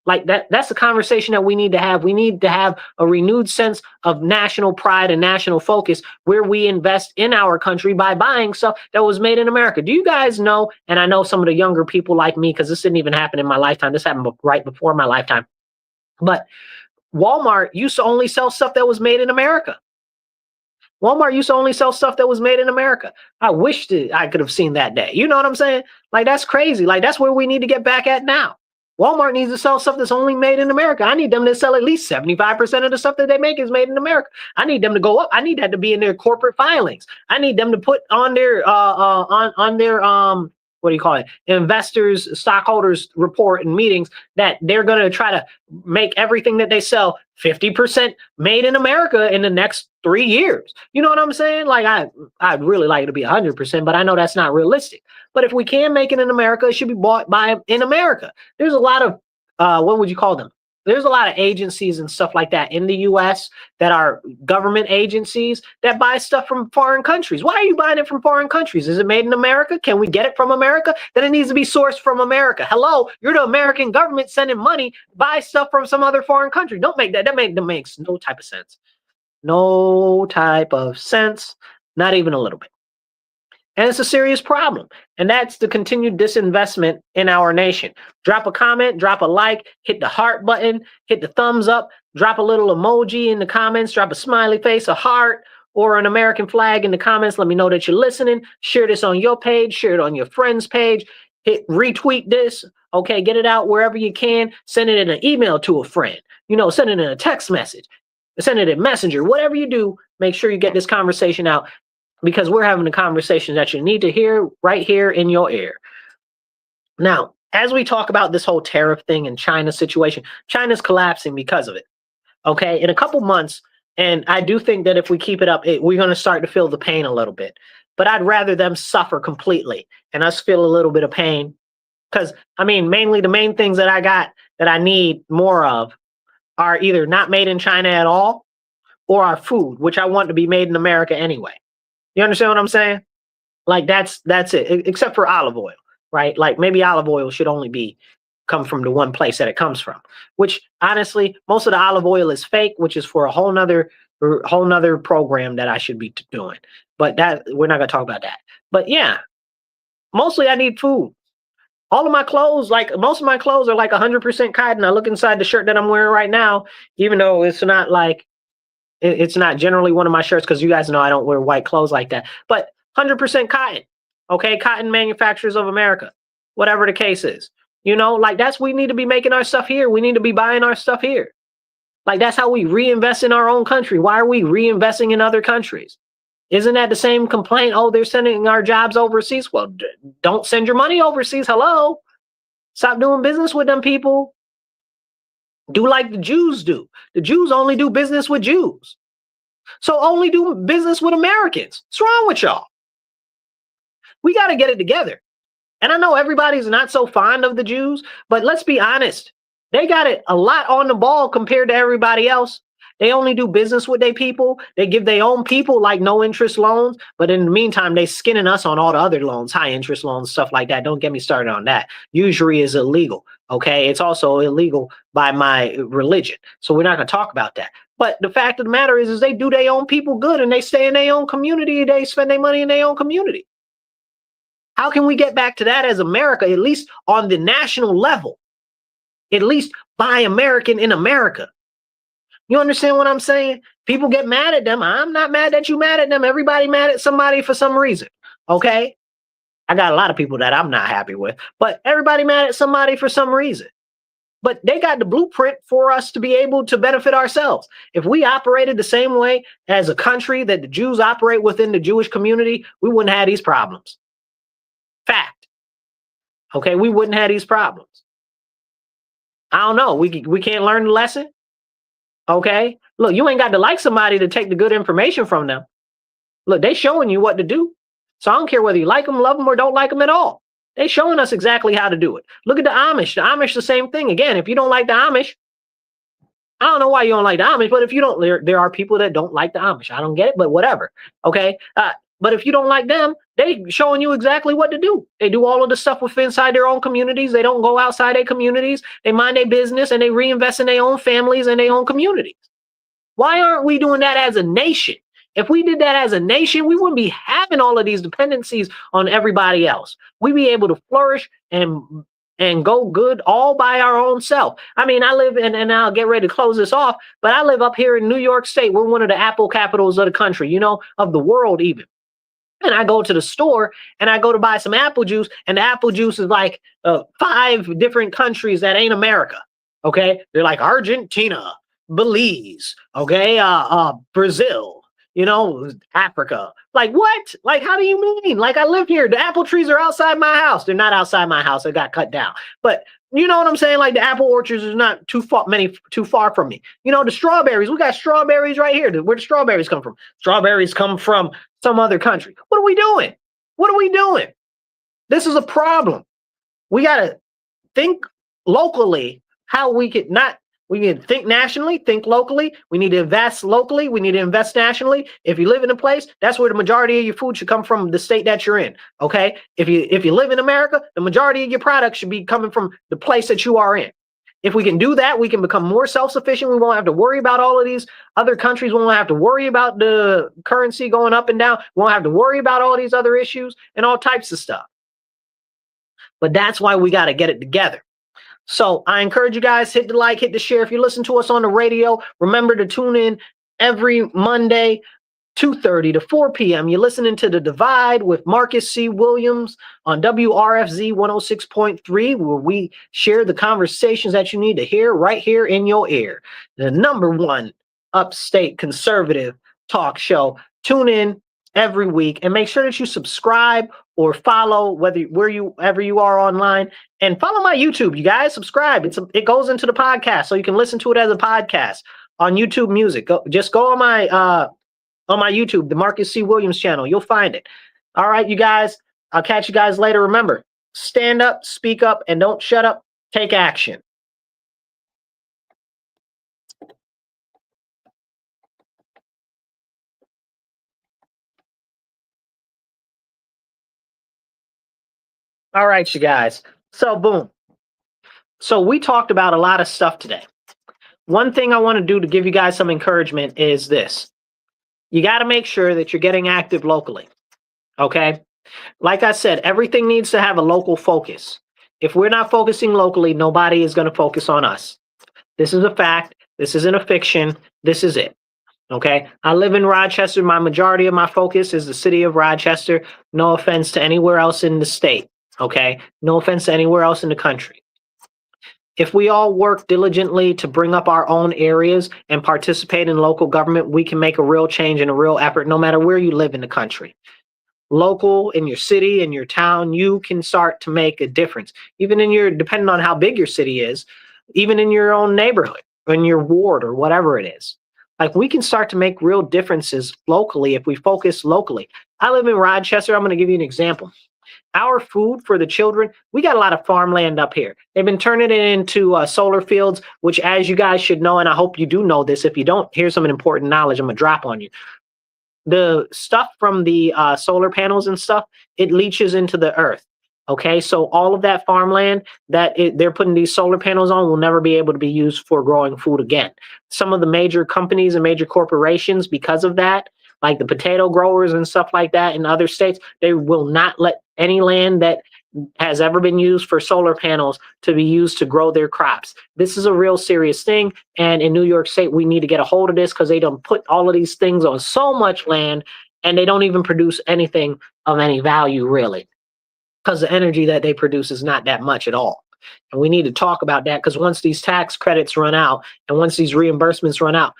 Like that's a conversation that we need to have. We need to have a renewed sense of national pride and national focus, where we invest in our country by buying stuff that was made in America. Do you guys know, and I know some of the younger people like me, because this didn't even happen in my lifetime. This happened right before my lifetime. But Walmart used to only sell stuff that was made in America. Walmart used to only sell stuff that was made in America. I wish that I could have seen that day. You know what I'm saying? Like, that's crazy. Like, that's where we need to get back at now. Walmart needs to sell stuff that's only made in America. I need them to sell at least 75% of the stuff that they make is made in America. I need them to go up. I need that to be in their corporate filings. I need them to put on their what do you call it? Investors, stockholders report and meetings, that they're going to try to make everything that they sell 50% made in America in the next 3 years. You know what I'm saying? Like, I'd really like it to be 100%, but I know that's not realistic. But if we can make it in America, it should be bought in America. There's a lot of, what would you call them? There's a lot of agencies and stuff like that in the U.S. that are government agencies that buy stuff from foreign countries. Why are you buying it from foreign countries? Is it made in America? Can we get it from America? Then it needs to be sourced from America. Hello, you're the American government sending money, buy stuff from some other foreign country. Don't make that. That makes no type of sense. No type of sense, not even a little bit. And it's a serious problem. And that's the continued disinvestment in our nation. Drop a comment, drop a like, hit the heart button, hit the thumbs up, drop a little emoji in the comments, drop a smiley face, a heart, or an American flag in the comments. Let me know that you're listening. Share this on your page, share it on your friend's page, hit retweet this. Okay, get it out wherever you can. Send it in an email to a friend. Send it in a text message. Send it in Messenger. Whatever you do, make sure you get this conversation out, because we're having a conversation that you need to hear right here in your ear. Now, as we talk about this whole tariff thing and China situation, China's collapsing because of it. Okay, in a couple months, and I do think that if we keep it up, we're going to start to feel the pain a little bit. But I'd rather them suffer completely and us feel a little bit of pain. Because, mainly the main things that I got that I need more of are either not made in China at all, or our food, which I want to be made in America anyway. You understand what I'm saying? Like that's it, except for olive oil, right? Like maybe olive oil should only come from the one place that it comes from, which honestly, most of the olive oil is fake, which is for a whole nother program that I should be doing. But that we're not gonna talk about that. But yeah, mostly I need food. All of my clothes, most of my clothes are like 100% cotton. I look inside the shirt that I'm wearing right now, even though it's not generally one of my shirts, because you guys know I don't wear white clothes like that, but 100% cotton. Okay, Cotton Manufacturers of America, whatever the case is. We need to be making our stuff here. We need to be buying our stuff here. That's how we reinvest in our own country. Why are we reinvesting in other countries? Isn't that the same complaint? Oh, they're sending our jobs overseas. Well, don't send your money overseas. Hello? Stop doing business with them people. Do like the Jews do. The Jews only do business with Jews. So only do business with Americans. What's wrong with y'all? We got to get it together. And I know everybody's not so fond of the Jews, but let's be honest. They got it a lot on the ball compared to everybody else. They only do business with their people. They give their own people no interest loans. But in the meantime, they skinning us on all the other loans, high interest loans, stuff like that. Don't get me started on that. Usury is illegal. Okay. It's also illegal by my religion. So we're not going to talk about that. But the fact of the matter is they do their own people good, and they stay in their own community. They spend their money in their own community. How can we get back to that as America, at least on the national level? At least buy American in America. You understand what I'm saying? People get mad at them. I'm not mad that you mad at them. Everybody mad at somebody for some reason. Okay? I got a lot of people that I'm not happy with, but everybody mad at somebody for some reason. But they got the blueprint for us to be able to benefit ourselves. If we operated the same way as a country that the Jews operate within the Jewish community, we wouldn't have these problems. Fact. Okay, we wouldn't have these problems. I don't know. We can't learn the lesson. Okay, look, you ain't got to like somebody to take the good information from them. Look, they showing you what to do. So I don't care whether you like them, love them, or don't like them at all. They showing us exactly how to do it. Look at the Amish. The Amish, the same thing. Again, if you don't like the Amish, I don't know why you don't like the Amish, but if you don't, there are people that don't like the Amish. I don't get it, but whatever. Okay, but if you don't like them, they showing you exactly what to do. They do all of the stuff within inside their own communities. They don't go outside their communities. They mind their business, and they reinvest in their own families and their own communities. Why aren't we doing that as a nation? If we did that as a nation, we wouldn't be having all of these dependencies on everybody else. We'd be able to flourish and go good all by our own self. I live in, and I'll get ready to close this off, but I live up here in New York State. We're one of the apple capitals of the country, of the world even. And I go to the store and I go to buy some apple juice, and the apple juice is like 5 different countries that ain't America. Okay. They're like Argentina, Belize, okay, Brazil, Africa. Like what? Like, how do you mean? Like, I live here. The apple trees are outside my house. They're not outside my house. They got cut down. But you know what I'm saying? Like, the apple orchards is not too far from me. The strawberries, we got strawberries right here. Where the strawberries come from? Strawberries come from some other country. What are we doing? What are we doing? This is a problem. We got to think locally how we can think nationally, think locally. We need to invest locally. We need to invest nationally. If you live in a place, that's where the majority of your food should come from, the state that you're in. Okay. If you live in America, the majority of your products should be coming from the place that you are in. If we can do that, we can become more self-sufficient. We won't have to worry about all of these other countries. We won't have to worry about the currency going up and down. We won't have to worry about all these other issues and all types of stuff. But that's why we got to get it together. So I encourage you guys, hit the like, hit the share. If you listen to us on the radio, remember to tune in every Monday, 2:30 to 4 p.m. You're listening to The Divide with Marcus C. Williams on WRFZ 106.3, where we share the conversations that you need to hear right here in your ear. The #1 upstate conservative talk show. Tune in every week and make sure that you subscribe or follow wherever you are online, and follow my YouTube. You guys subscribe. It goes into the podcast, so you can listen to it as a podcast on YouTube Music. Just go on my YouTube, the Marcus C. Williams channel. You'll find it. All right, you guys. I'll catch you guys later. Remember, stand up, speak up, and don't shut up. Take action. All right, you guys. So, boom. So we talked about a lot of stuff today. One thing I want to do to give you guys some encouragement is this. You got to make sure that you're getting active locally. Okay? Like I said, everything needs to have a local focus. If we're not focusing locally, nobody is going to focus on us. This is a fact. This isn't a fiction. This is it. Okay? I live in Rochester. My majority of my focus is the city of Rochester. No offense to anywhere else in the state. Okay? No offense to anywhere else in the country. If we all work diligently to bring up our own areas and participate in local government, we can make a real change and a real effort no matter where you live in the country. Local, in your city, in your town, you can start to make a difference. Even depending on how big your city is, even in your own neighborhood, in your ward or whatever it is. Like, we can start to make real differences locally if we focus locally. I live in Rochester. I'm going to give you an example. Our food for the children, we got a lot of farmland up here. They've been turning it into solar fields, which, as you guys should know, and I hope you do know this. If you don't, here's some important knowledge I'm going to drop on you. The stuff from the solar panels and stuff, it leaches into the earth. Okay, so all of that farmland that they're putting these solar panels on will never be able to be used for growing food again. Some of the major companies and major corporations, because of that, like the potato growers and stuff like that in other states, they will not let any land that has ever been used for solar panels to be used to grow their crops. This is a real serious thing. And in New York State, we need to get a hold of this, because they don't put all of these things on so much land, and they don't even produce anything of any value, really, because the energy that they produce is not that much at all. And we need to talk about that, because once these tax credits run out and once these reimbursements run out,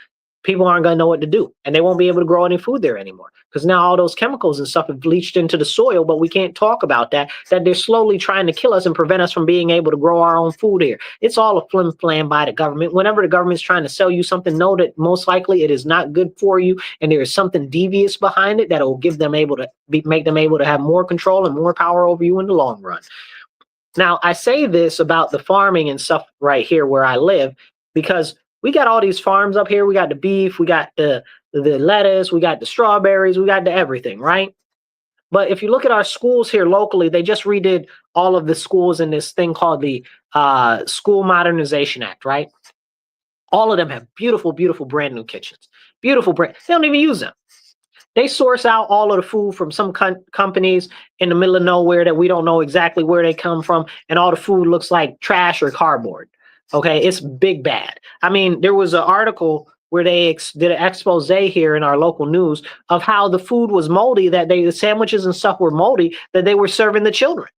people aren't going to know what to do, and they won't be able to grow any food there anymore, because now all those chemicals and stuff have leached into the soil. But we can't talk about that they're slowly trying to kill us and prevent us from being able to grow our own food here. It's all a flim flam by the government. Whenever the government's trying to sell you something, know that most likely it is not good for you, and there is something devious behind it that will give them make them able to have more control and more power over you in the long run. Now, I say this about the farming and stuff right here where I live, because we got all these farms up here. We got the beef, we got the lettuce, we got the strawberries, we got the everything, right? But if you look at our schools here locally, they just redid all of the schools in this thing called the School Modernization Act, right? All of them have beautiful, beautiful brand new kitchens. Beautiful brand. They don't even use them. They source out all of the food from some companies in the middle of nowhere that we don't know exactly where they come from, and all the food looks like trash or cardboard. Okay, it's big bad. I mean, there was an article where they did an expose here in our local news of how the food was moldy, that the sandwiches and stuff were moldy that they were serving the children.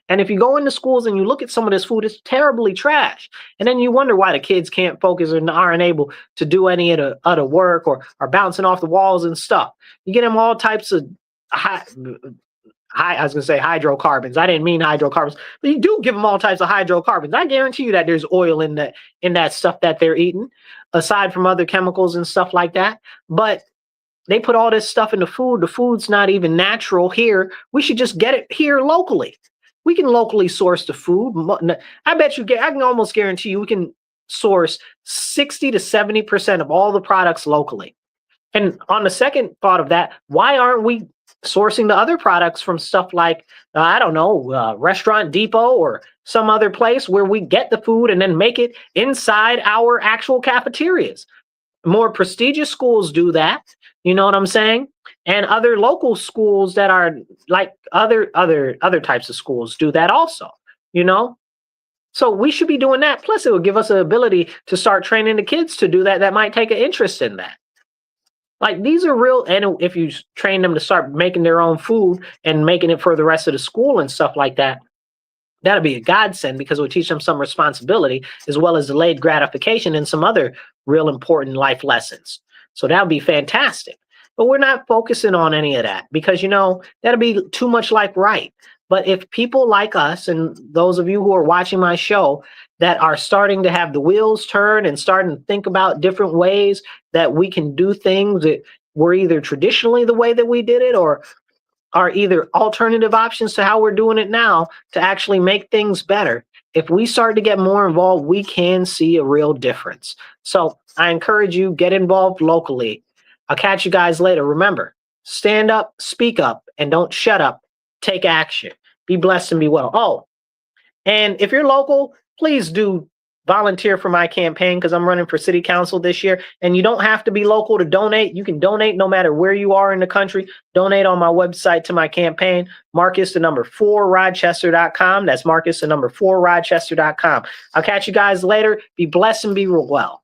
And if you go into schools and you look at some of this food, it's terribly trash. And then you wonder why the kids can't focus or aren't able to do any of the other work, or are bouncing off the walls and stuff. You get them all types of I was going to say hydrocarbons. I didn't mean hydrocarbons, but you do give them all types of hydrocarbons. I guarantee you that there's oil in that stuff that they're eating, aside from other chemicals and stuff like that. But they put all this stuff in the food. The food's not even natural here. We should just get it here locally. We can locally source the food. I can almost guarantee you we can source 60 to 70% of all the products locally. And on the second thought of that, why aren't we sourcing the other products from stuff like, I don't know, Restaurant Depot or some other place where we get the food and then make it inside our actual cafeterias. More prestigious schools do that. You know what I'm saying? And other local schools that are like other types of schools do that also, you know? So we should be doing that. Plus, it will give us the ability to start training the kids to do that that might take an interest in that. Like these are real, and if you train them to start making their own food and making it for the rest of the school and stuff like that, that'll be a godsend because it will teach them some responsibility as well as delayed gratification and some other real important life lessons. So that would be fantastic. But we're not focusing on any of that because, you know, that'll be too much like right. But if people like us and those of you who are watching my show that are starting to have the wheels turn and starting to think about different ways that we can do things that were either traditionally the way that we did it or are either alternative options to how we're doing it now to actually make things better. If we start to get more involved, we can see a real difference. So I encourage you, get involved locally. I'll catch you guys later. Remember, stand up, speak up, and don't shut up. Take action. Be blessed and be well. Oh, and if you're local, please do volunteer for my campaign because I'm running for city council this year. And you don't have to be local to donate. You can donate no matter where you are in the country. Donate on my website to my campaign, Marcus4Rochester.com. That's Marcus4Rochester.com. I'll catch you guys later. Be blessed and be real well.